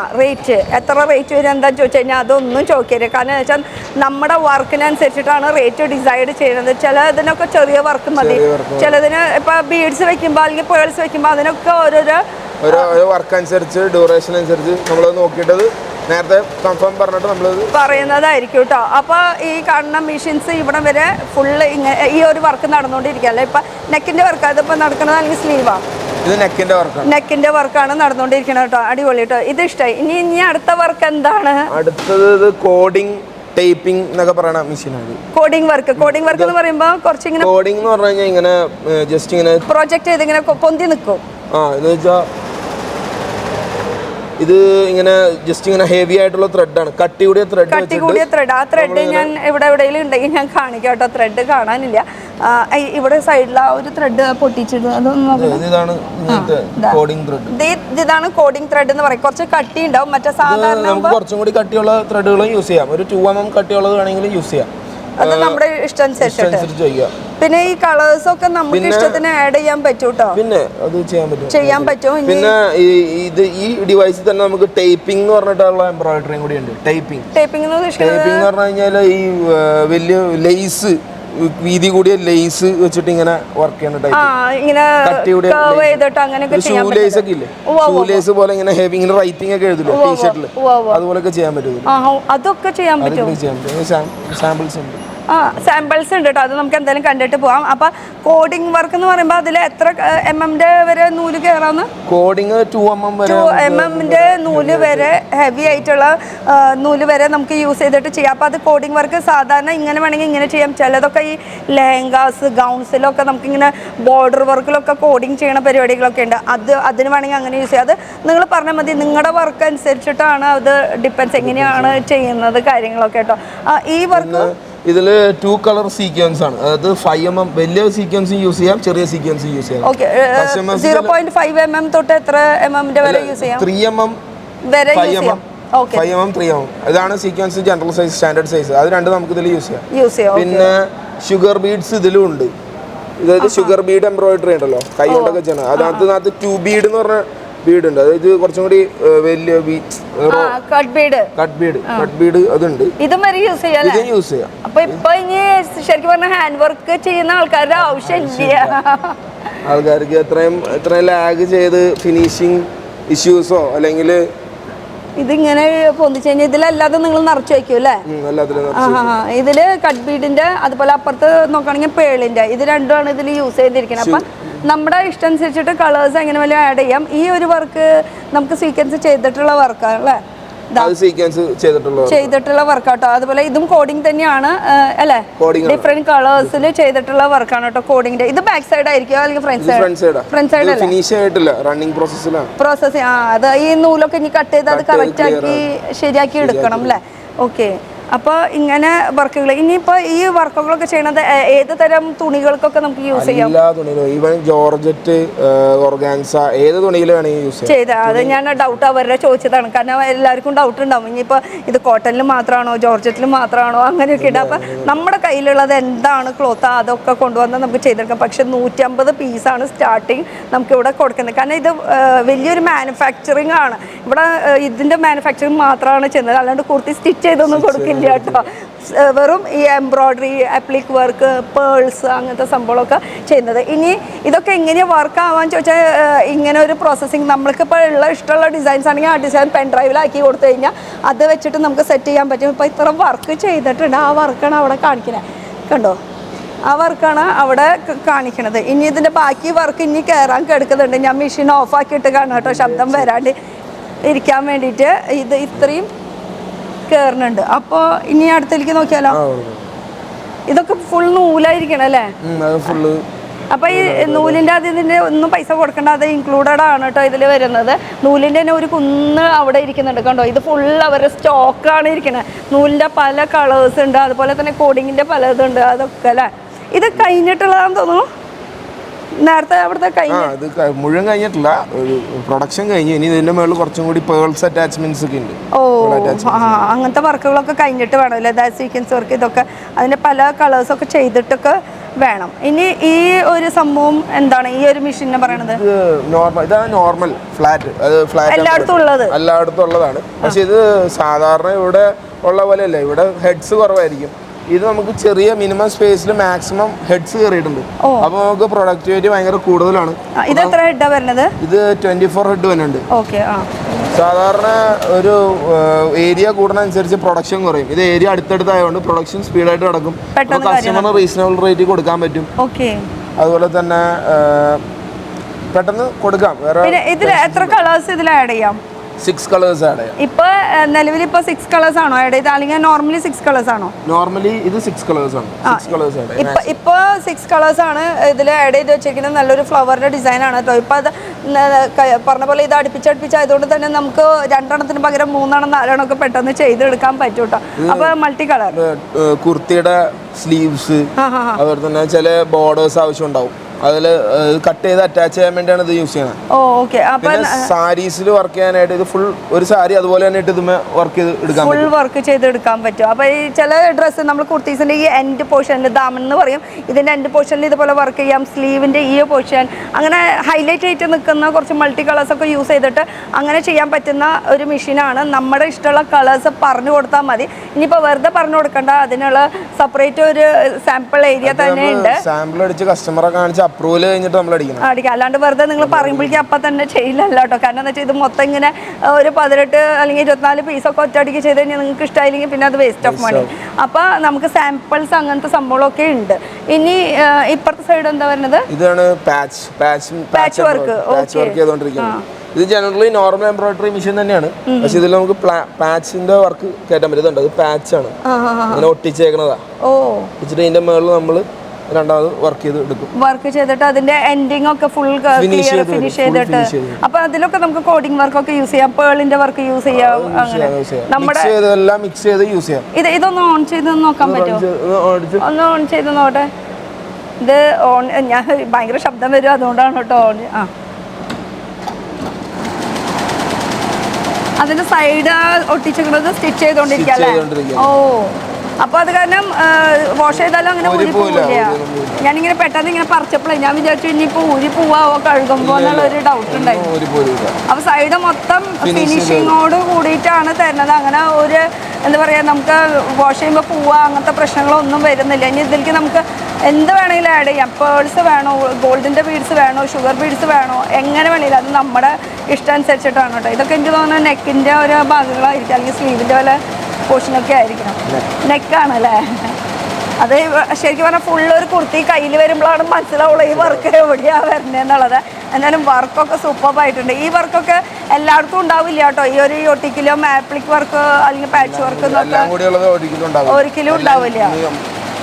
എത്ര റേറ്റ് വരും എന്താണെന്ന് ചോദിച്ചു കഴിഞ്ഞാൽ അതൊന്നും ചോദിക്കരുത്. കാരണം എന്ന് വെച്ചാൽ നമ്മുടെ വർക്കിനനുസരിച്ചിട്ടാണ് റേറ്റ് ഡിസൈഡ് ചെയ്യുന്നത്. ചിലതിനൊക്കെ ചെറിയ വർക്ക് മതി, ചിലതിന് ഇപ്പൊ ബീഡ്സ് വെക്കുമ്പോൾ അല്ലെങ്കിൽ പേൾസ് വെക്കുമ്പോൾ അതിനൊക്കെ ഓരോരോ വർക്ക് അനുസരിച്ച് ഡ്യൂറേഷൻ അനുസരിച്ച് നമ്മൾ നോക്കിയിട്ടത് നേരത്തെ കൺഫേം പറഞ്ഞിട്ട് നമ്മൾ പറയുന്നതായിരിക്കും കേട്ടോ. അപ്പോൾ ഈ കാണുന്ന മെഷീൻസ് ഇവിടെ വരെ ഫുള്ള് ഈ ഒരു വർക്ക് നടന്നുകൊണ്ടിരിക്കുകയല്ലേ. ഇപ്പം നെക്കിൻ്റെ വർക്ക് അതിപ്പോൾ നടക്കുന്നത് അല്ലെങ്കിൽ സ്ലീവാണ്? ഇത് നെക്കിന്റെ വർക്കാണ് നടന്നുകൊണ്ടിരിക്കുന്നത് കേട്ടോ. അടിപൊളി കേട്ടോ, ഇത് ഇഷ്ടമായി. ഇനി അടുത്ത വർക്ക് എന്താണ്? അടുത്തത് കോഡിങ് ടൈപ്പിംഗ് എന്നൊക്കെ പറയുന്ന മെഷീനാണ്. കോഡിംഗ് വർക്ക് എന്ന് പറയുമ്പോൾ കുറച്ച് ഇങ്ങനെ കോഡിംഗ് എന്ന് പറഞ്ഞു കഴിഞ്ഞാൽ ഇങ്ങനെ ജസ്റ്റ് ഇങ്ങനെ പ്രൊജക്ട് ചെയ്ത് ഇങ്ങനെ പൊന്തി നിൽക്കും. എന്ന് വെച്ചാൽ ഇത് ഇങ്ങനെ ജസ്റ്റ് ഇങ്ങനെ ഹെവി ആയിട്ടുള്ള ത്രെഡാണ്, കട്ടി കൂടിയ ത്രെഡ്. ആ ത്രെഡ് ഞാൻ എവിടെയെങ്കിലും ഉണ്ടെങ്കിൽ ഞാൻ കാണിക്കാം കേട്ടോ. ത്രെഡ് കാണാനില്ല. ഇവിടെ സൈഡിൽ ആ ഒരു ത്രെഡ് പൊട്ടിച്ചിട്ട് ഇതാണ് കോഡിംഗ് ത്രെഡ്. ഇതാണ് കോഡിംഗ് ത്രെഡ് എന്ന് പറയും. കുറച്ച് കട്ടി ഉണ്ടാവും. മറ്റേ സാധാരണ നമുക്ക് കുറച്ചും കൂടി കട്ടിയുള്ള ത്രെഡുകളും യൂസ് ചെയ്യാം. ഒരു 2 mm കട്ടിയുള്ളത് വേണമെങ്കിലും യൂസ് ചെയ്യാം. അത് നമ്മുടെ ഇഷ്ടമനുസരിച്ച് ചെയ്യാം. പിന്നെ ഈ കളേഴ്സ് ഒക്കെ നമുക്ക് ഇഷ്ടത്തിന് ആഡ് ചെയ്യാൻ പറ്റും കേട്ടോ. പിന്നെ അത് ചെയ്യാൻ പറ്റും. പിന്നെ ഈ ഡിവൈസിൽ തന്നെ നമുക്ക് ടൈപ്പിംഗ് എന്ന് പറഞ്ഞിട്ടുള്ള എംബ്രോയിഡറിയും കൂടി ഉണ്ട്. ടൈപ്പിംഗ് എന്ന് പറഞ്ഞു കഴിഞ്ഞാൽ ഈ വലിയ ലേസ്, വീതി കൂടിയ ലേസ് വെച്ചിട്ട് ഇങ്ങനെ വർക്ക് ചെയ്യുന്ന ടൈപ്പ്. ഷൂലേസ് ഒക്കെ ഇല്ലേ, ഷൂലേസ് പോലെ ഇങ്ങനെ ഹെവി ഇങ്ങനെ റൈറ്റിംഗ് ഒക്കെ എഴുതില്ലേ ടീഷർട്ടില്, അതുപോലൊക്കെ ചെയ്യാൻ പറ്റും. അതൊക്കെ ചെയ്യാൻ പറ്റും. സാമ്പിൾസ് ഉണ്ട്. സാമ്പിൾസ് ഉണ്ട് കേട്ടോ. അത് നമുക്ക് എന്തായാലും കണ്ടിട്ട് പോവാം. അപ്പൊ കോഡിംഗ് വർക്ക് എന്ന് പറയുമ്പോൾ അതിൽ എത്ര mm വരെ നൂല് കയറാന്ന്? കോഡിംഗ് 2 mm നൂല് വരെ, ഹെവി ആയിട്ടുള്ള നൂല് വരെ നമുക്ക് യൂസ് ചെയ്തിട്ട് ചെയ്യാം. അപ്പോൾ അത് കോഡിംഗ് വർക്ക് സാധാരണ ഇങ്ങനെ വേണമെങ്കിൽ ഇങ്ങനെ ചെയ്യാം. ചിലതൊക്കെ ഈ ലെഹങ്കാസ്, ഗൗൺസിലൊക്കെ നമുക്കിങ്ങനെ ബോർഡർ വർക്കിലൊക്കെ കോഡിംഗ് ചെയ്യണ പരിപാടികളൊക്കെ ഉണ്ട്. അതിന് വേണമെങ്കിൽ അങ്ങനെ യൂസ് ചെയ്യാം. അത് നിങ്ങൾ പറഞ്ഞാൽ മതി. നിങ്ങളുടെ വർക്ക് അനുസരിച്ചിട്ടാണ് അത് ഡിപ്പെൻസ് എങ്ങനെയാണ് ചെയ്യുന്നത് കാര്യങ്ങളൊക്കെ കേട്ടോ. ഈ വർക്ക് ഇതിൽ 2 കളർ സീക്വൻസ് ആണ്. അതായത് 5 mm വലിയ സീക്വൻസ് യൂസ് ചെയ്യാം, ചെറിയ സീക്വൻസ് യൂസ് ചെയ്യാം. 0.5 mm തൊട്ട് എത്ര mm വരെ യൂസ് ചെയ്യാം? 3 mm വരെ യൂസ് ചെയ്യാം. 5 mm 3 mm ഇതാണ് sequence, general size, standard size. അത് രണ്ടും നമുക്ക് ഇതിൽ യൂസ് ചെയ്യാം. പിന്നെ ഷുഗർ ബീഡ്സ് ഇതിലും ഉണ്ട്. അതായത് ഷുഗർ ബീഡ് എംബ്രോയിഡറി ഉണ്ടല്ലോ, കൈ കൊണ്ടൊക്കെ ചെയ്യണം. അതിനകത്ത് 2 ബീഡ് എന്ന് പറഞ്ഞ ബീഡ് ഉണ്ട്. അതായത് കുറച്ചും കൂടി വലിയ കട്ട് ബീഡ് അതുണ്ട്. ഇതും യൂസ് ചെയ്യാം. അപ്പൊ ഇപ്പൊ ഇനി ശരിക്കും പറഞ്ഞ ഹാൻഡ് വർക്ക് ചെയ്യുന്ന ആൾക്കാരുടെ ആവശ്യമില്ല. ആൾക്കാർക്ക് എത്രയും ലാഗ് ചെയ്ത് ഫിനിഷിങ് ഇഷ്യൂസോ അല്ലെങ്കിൽ ഇതിങ്ങനെ പൊന്തിച്ച് കഴിഞ്ഞാൽ ഇതിലല്ലാതെ നിങ്ങൾ നിറച്ച് വയ്ക്കും അല്ലേ? ഇതില് കട്ട് ബീഡിന്റെ, അതുപോലെ അപ്പുറത്ത് നോക്കുകയാണെങ്കിൽ പേളിന്റെ, ഇത് രണ്ടുമാണ് ഇതിൽ യൂസ് ചെയ്തിരിക്കുന്നത്. അപ്പം നമ്മുടെ ഇഷ്ടം അനുസരിച്ചിട്ട് കളേഴ്സ് എങ്ങനെ വേണമെങ്കിലും ആഡ് ചെയ്യാം. ഈ ഒരു വർക്ക് നമുക്ക് സീക്വൻസ് ചെയ്തിട്ടുള്ള വർക്കാണ് അല്ലേ? ചെയ്തിട്ടുള്ള വർക്കാട്ടോ. അതുപോലെ ഇതും കോഡിംഗ് തന്നെയാണ് അല്ലേ? ഡിഫറെന്റ് കളേഴ്സിൽ ചെയ്തിട്ടുള്ള വർക്കാണ് കേട്ടോ കോഡിംഗ്. ഇത് ബാക്ക് സൈഡ് ആയിരിക്കും അല്ലെങ്കിൽ ഫ്രണ്ട് സൈഡ്? പ്രോസസ്. അത് ഈ നൂലൊക്കെ ഇനി കട്ട് ചെയ്ത് അത് കറക്റ്റ് ആക്കി ശരിയാക്കി എടുക്കണം അല്ലേ? ഓക്കെ. അപ്പോൾ ഇങ്ങനെ വർക്കുകൾ. ഇനിയിപ്പോൾ ഈ വർക്കുകളൊക്കെ ചെയ്യണത് ഏത് തരം തുണികൾക്കൊക്കെ നമുക്ക് യൂസ് ചെയ്യാം? എല്ലാ തുണികളും, ഈവൻ ജോർജറ്റ്, ഓർഗാൻസ, ഏത് തുണിയിൽ വേണമെങ്കിൽ യൂസ് ചെയ്യാം. അത് ഞാൻ ഡൗട്ട് അവരുടെ ചോദിച്ചതാണ്. കാരണം എല്ലാവർക്കും ഡൗട്ട് ഉണ്ടാവും, ഇനിയിപ്പോൾ ഇത് കോട്ടണിൽ മാത്രമാണോ ജോർജറ്റിൽ മാത്രമാണോ അങ്ങനെയൊക്കെ ഉണ്ട്. അപ്പം നമ്മുടെ കയ്യിലുള്ളത് എന്താണ് ക്ലോത്ത് അതൊക്കെ കൊണ്ടുവന്ന് നമുക്ക് ചെയ്തെടുക്കാം. പക്ഷെ 150 പീസാണ് സ്റ്റാർട്ടിങ് നമുക്ക് ഇവിടെ കൊടുക്കുന്നത്. കാരണം ഇത് വലിയൊരു മാനുഫാക്ചറിങ് ആണ്. ഇവിടെ ഇതിൻ്റെ മാനുഫാക്ചറിങ് മാത്രമാണ് ചെയ്യുന്നത്. അല്ലാണ്ട് കുർത്തി സ്റ്റിച്ച് ചെയ്തൊന്നും കൊടുക്കില്ല കേട്ടോ. വെറും ഈ എംബ്രോയ്ഡറി, അപ്ലിക് വർക്ക്, പേൾസ്, അങ്ങനത്തെ സംഭവമൊക്കെ ചെയ്യുന്നത്. ഇനി ഇതൊക്കെ എങ്ങനെയാണ് വർക്ക് ആവാൻ ചോദിച്ചാൽ ഇങ്ങനെ ഒരു പ്രോസസ്സിങ് നമ്മൾക്കിപ്പോൾ ഇഷ്ടമുള്ള ഡിസൈൻസ് ആണെങ്കിൽ ആ ഡിസൈൻ പെൻ ഡ്രൈവിലാക്കി കൊടുത്തു കഴിഞ്ഞാൽ അത് വെച്ചിട്ട് നമുക്ക് സെറ്റ് ചെയ്യാൻ പറ്റും. ഇപ്പോൾ ഇത്ര വർക്ക് ചെയ്തിട്ടുണ്ട്. ആ വർക്കാണ് അവിടെ കാണിക്കുന്നത്, കണ്ടോ? ആ വർക്കാണ് അവിടെ കാണിക്കണത്. ഇനി ഇതിൻ്റെ ബാക്കി വർക്ക് ഇനി കയറാൻ കിടക്കുന്നുണ്ട്. ഞാൻ മെഷീൻ ഓഫാക്കിയിട്ട് കാണാം കേട്ടോ, ശബ്ദം വരാണ്ട് ഇരിക്കാൻ വേണ്ടിയിട്ട്. ഇത് ഇത്രയും കയറുന്നുണ്ട്. അപ്പോൾ ഇനി അടുത്തേക്ക് നോക്കിയാലോ? ഇതൊക്കെ ഫുൾ നൂലായിരിക്കണം അല്ലേ? അപ്പോൾ ഈ നൂലിൻ്റെ അതിൻ്റെ ഒന്നും പൈസ കൊടുക്കേണ്ട, അത് ഇൻക്ലൂഡഡ് ആണ് കേട്ടോ ഇതിൽ വരുന്നത്. നൂലിൻ്റെ തന്നെ ഒരു കുന്ന് അവിടെ ഇരിക്കുന്നുണ്ട്, കണ്ടോ? ഇത് ഫുൾ അവരുടെ സ്റ്റോക്കാണ് ഇരിക്കുന്നത്. നൂലിൻ്റെ പല കളേഴ്സ് ഉണ്ട്, അതുപോലെ തന്നെ കോഡിങ്ങിൻ്റെ പലതുണ്ട്. അതൊക്കെ അല്ലേ? ഇത് കഴിഞ്ഞിട്ടുള്ളതാണെന്ന് തോന്നുന്നു. നേരത്തെ അവിടുത്തെ ഇത് മുഴുവൻ കഴിഞ്ഞിട്ടില്ല, ഒരു പ്രൊഡക്ഷൻ കഴിഞ്ഞു. ഇനി ഇതിന്റെ മേളിൽ കുറച്ചും കൂടി പേൾസ് അറ്റാച്ച്മെന്റ്സ് ഒക്കെ ഉണ്ട്. അങ്ങനത്തെ വർക്കുകളൊക്കെ കഴിഞ്ഞിട്ട് വേണം അല്ലേ? സീക്വൻസ് വർക്ക് ഇതൊക്കെ അതിന്റെ പല കളേഴ്സൊക്കെ ചെയ്തിട്ടൊക്കെ വേണം. ഇനി ഈ ഒരു സംഭവം എന്താണ് ഈ ഒരു മെഷീൻ പറയണത്? ഇതാണ് നോർമൽ ഫ്ലാറ്റ്. അത് ഫ്ലാറ്റ് എല്ലായിടത്തും ഉള്ളതാണ്. പക്ഷെ ഇത് സാധാരണ ഇവിടെ ഉള്ള പോലെയല്ല. ഇവിടെ ഹെഡ്സ് കുറവായിരിക്കും. ഇത് നമുക്ക് ചെറിയ മിനിമം സ്പേസിൽ മാക്സിമം ഹെഡ്സ് കയറിയിട്ടുണ്ട്. അപ്പൊ നമുക്ക് പ്രൊഡക്ടിവിറ്റി ഭയങ്കര കൂടുതലാണ്. ഇത് എത്ര ഹെഡാ വരുന്നത്? ഇത് 24 ഹെഡ് വരുന്നുണ്ട്. സാധാരണ ഒരു ഏരിയ കൂടുന്നതനുസരിച്ച് പ്രൊഡക്ഷൻ കുറയും. ഇത് ഏരിയ അടുത്തടുത്തായതുകൊണ്ട് പ്രൊഡക്ഷൻ സ്പീഡായിട്ട് നടക്കും. കസ്റ്റമറിന് റീസണബിൾ റേറ്റ് കൊടുക്കാൻ പറ്റും. അതുപോലെ തന്നെ പെട്ടെന്ന് കൊടുക്കാം. ഇതിൽ എത്ര കളേഴ്സ് ഇതിൽ ആഡ് ചെയ്യാം? 6 കളേഴ്സ് ആഡ് ചെയ്യാം. ഇപ്പൊ നിലവിൽ ഇപ്പൊ 6 കളേഴ്സ് ആണോ ആഡ് ചെയ്ത്, അല്ലെങ്കിൽ നോർമലി 6 കളേഴ്സ് ആണോ? നോർമലി ഇത് 6 കളേഴ്സ് ആണ്. 6 കളേഴ്സ് ആഡ് ചെയ്യാം. ഇപ്പൊ 6 കളേഴ്സ് ആണ് ഇതിൽ ആഡ് ചെയ്ത് വെച്ചിരിക്കുന്നത്. നല്ലൊരു ഫ്ലവറിന്റെ ഡിസൈൻ ആണ് കേട്ടോ. ഇപ്പൊ അത് പറഞ്ഞ പോലെ ഇത് അടുപ്പിച്ചടുപ്പിച്ചായതുകൊണ്ട് തന്നെ നമുക്ക് 2 എണ്ണത്തിന് പകരം 3 എണ്ണം 4 എണ്ണം ഒക്കെ പെട്ടെന്ന് ചെയ്തെടുക്കാൻ പറ്റും കേട്ടോ. അപ്പൊ മൾട്ടി കളർ കുർത്തിയുടെ സ്ലീവ്സ്, അതുപോലെ തന്നെ ചില ബോർഡേഴ്സ് ആവശ്യം ഉണ്ടാവും, അതിൽ കട്ട് ചെയ്ത് അറ്റാച്ച് ചെയ്യാൻ വേണ്ടിയാണ് ഇത് യൂസ് ചെയ്യുന്നത്. ഓക്കെ. അപ്പൊ സാരീസിൽ വർക്ക് ചെയ്യാനായിട്ട് ഇത് ഫുൾ ഒരു സാരി അതുപോലെ തന്നെ ഇട്ട് ഇതുമേ വർക്ക് ചെയ്ത് എടുക്കാൻ ഫുൾ വർക്ക് ചെയ്തെടുക്കാൻ പറ്റും. അപ്പൊ ഈ ചില ഡ്രസ്സ് നമ്മൾ കുർത്തീസിന്റെ ഈ എൻഡ് പോർഷനിൽ ദാമൻ എന്ന് പറയും, ഇതിന്റെ എൻഡ് പോർഷനിൽ ഇതുപോലെ വർക്ക് ചെയ്യാം. സ്ലീവിന്റെ ഈ പോർഷൻ അങ്ങനെ ഹൈലൈറ്റ് ആയിട്ട് നിൽക്കുന്ന കുറച്ച് മൾട്ടി കളേഴ്സ് ഒക്കെ യൂസ് ചെയ്തിട്ട് അങ്ങനെ ചെയ്യാൻ പറ്റുന്ന ഒരു മെഷീനാണ്. നമ്മുടെ ഇഷ്ടമുള്ള കളേഴ്സ് പറഞ്ഞു കൊടുത്താൽ മതി. ഇനിയിപ്പോൾ വെറുതെ പറഞ്ഞു കൊടുക്കണ്ട, അതിനുള്ള സെപ്പറേറ്റ് ഒരു സാമ്പിൾ ഏരിയ തന്നെ ഉണ്ട്. സാമ്പിൾ അടിച്ച് കസ്റ്റമറെ കാണിച്ച് അപ്രൂവൽ കഴിഞ്ഞിട്ട് നമ്മൾ അടിക്കണം. അല്ലാണ്ട് വെറുതെ നിങ്ങൾ പറയുമ്പോഴേക്കും അപ്പം തന്നെ ചെയ്യില്ലല്ലോ കേട്ടോ. കാരണം എന്താ വെച്ചാൽ ഇത് മൊത്തം ഇങ്ങനെ ഒരു 18 അല്ലെങ്കിൽ 24 പീസൊക്കെ ഒറ്റയടിക്ക് ചെയ്ത് കഴിഞ്ഞാൽ നിങ്ങൾക്ക് ഇഷ്ടമായില്ലെങ്കിൽ പിന്നെ അത് വേസ്റ്റ് ഓഫ് മണി. അപ്പോൾ നമുക്ക് സാമ്പിൾസ് അങ്ങനത്തെ സംഭവങ്ങളൊക്കെ ഉണ്ട്. ഇനി ഇപ്പുറത്തെ സൈഡ് എന്താ പറയുന്നത്? ഇതാണ് പാച്ച് വർക്ക് ചെയ്തുകൊണ്ടിരിക്കുന്നത്. ഇത് ജനറലി നോർമൽ എംബ്രോയിഡറി മെഷീൻ തന്നെയാണ്, പക്ഷെ ഇതിൽ നമുക്ക് പാച്ചിന്റെ വർക്ക് കയറ്റാൻ പറ്റുന്നുണ്ട്. അത് പാച്ചാണ്, അങ്ങനെ ഒട്ടിച്ചേക്കണതാ. ഒട്ടിച്ചിട്ട് ഇതിന്റെ മുകളിൽ നമ്മൾ രണ്ടാമത് വർക്ക് ചെയ്ത് എടുക്കും. വർക്ക് ചെയ്തിട്ട് അതിന്റെ എൻഡിങ് ഒക്കെ ഫുൾ ഫിനിഷ് ചെയ്തിട്ട്, അപ്പൊ അതിലൊക്കെ നമുക്ക് കോഡിംഗ് വർക്ക് ഒക്കെ യൂസ് ചെയ്യാം, പേളിന്റെ വർക്ക് യൂസ് ചെയ്യാം. അങ്ങനെ നമ്മുടെ മിക്സ് ചെയ്ത് യൂസ് ചെയ്യാം. ഇതൊന്ന് ഓൺ ചെയ്ത് നോക്കാൻ പറ്റുമോ? ഒന്ന് ഓൺ ചെയ്ത് നോട്ടെ. ഇത് ഓൺ, ഞാൻ ഭയങ്കര ശബ്ദം വരും അതുകൊണ്ടാണ് കേട്ടോ ഓൺ. അതിന്റെ സൈഡ് ഒട്ടിച്ചിരിക്കുന്നത് സ്റ്റിച്ച് ചെയ്തോണ്ടിരിക്കുക അല്ലേ? ഓ, അപ്പൊ അത് കാരണം വാഷ് ചെയ്താലും അങ്ങനെ ഊരി പോവില്ല. ഞാനിങ്ങനെ പെട്ടെന്ന് ഇങ്ങനെ പറിച്ചപ്പോഴേ ഞാൻ വിചാരിച്ചു ഇനിയിപ്പോ ഊരി പോവാവോ കഴുകുമ്പോ എന്നുള്ള ഒരു ഡൗട്ട് ഉണ്ടായിരുന്നു. അപ്പൊ സൈഡ് മൊത്തം ഫിനിഷിങ്ങോട് കൂടിയിട്ടാണ് തരുന്നത്. അങ്ങനെ ഒരു എന്താ പറയാ, നമുക്ക് വാഷ് ചെയ്യുമ്പോൾ പോവാ അങ്ങനത്തെ പ്രശ്നങ്ങളൊന്നും വരുന്നില്ല. ഇനി ഇതിലേക്ക് നമുക്ക് എന്ത് വേണമെങ്കിലും ആഡ് ചെയ്യാം. പേൾസ് വേണോ, ഗോൾഡിന്റെ ബീഡ്സ് വേണോ, ഷുഗർ ബീഡ്സ് വേണോ, എങ്ങനെ വേണമെങ്കിലും അത് നമ്മുടെ ഇഷ്ടം അനുസരിച്ചിട്ടാണ് കേട്ടോ. ഇതൊക്കെ എനിക്ക് തോന്നുന്നു നെക്കിന്റെ ഒരു ഭാഗങ്ങളായിരിക്കും, അല്ലെങ്കിൽ സ്ലീവിന്റെ പോലെ പോർഷനൊക്കെ ആയിരിക്കണം. നെക്കാണല്ലേ അത്. ശരിക്കും പറഞ്ഞാൽ ഫുള്ള് ഒരു കുർത്തി കയ്യിൽ വരുമ്പോഴാണ് മനസ്സിലാവുള്ളൂ ഈ വർക്ക് എവിടെയാണ് വരുന്നതെന്നുള്ളത്. എന്നാലും വർക്കൊക്കെ സൂപ്പറായിട്ടുണ്ട്. ഈ വർക്കൊക്കെ എല്ലായിടത്തും ഉണ്ടാവില്ല കേട്ടോ. ഈ ഒരു ഒട്ടിക്കലോ ആപ്ലിക് വർക്ക് അല്ലെങ്കിൽ പാച്ച് വർക്ക് ഒരിക്കലും ഉണ്ടാവില്ല.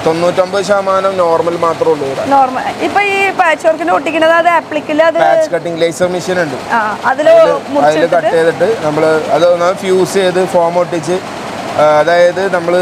99% നോർമൽ മാത്രമേ ഉള്ളൂ. നോർമൽ ഇപ്പൊ ഈ പാച്ച് വർക്കിന് ഒട്ടിക്കുന്നത് അത് ആപ്ലിക്കില് അത് കട്ടിംഗ് ലേസർ മെഷീൻ ഉണ്ട്, അതില് കട്ട് ചെയ്തിട്ട് നമ്മൾ അത് ഫ്യൂസ് ചെയ്ത് ഫോം ഒട്ടിച്ച്, അതായത് നമ്മൾ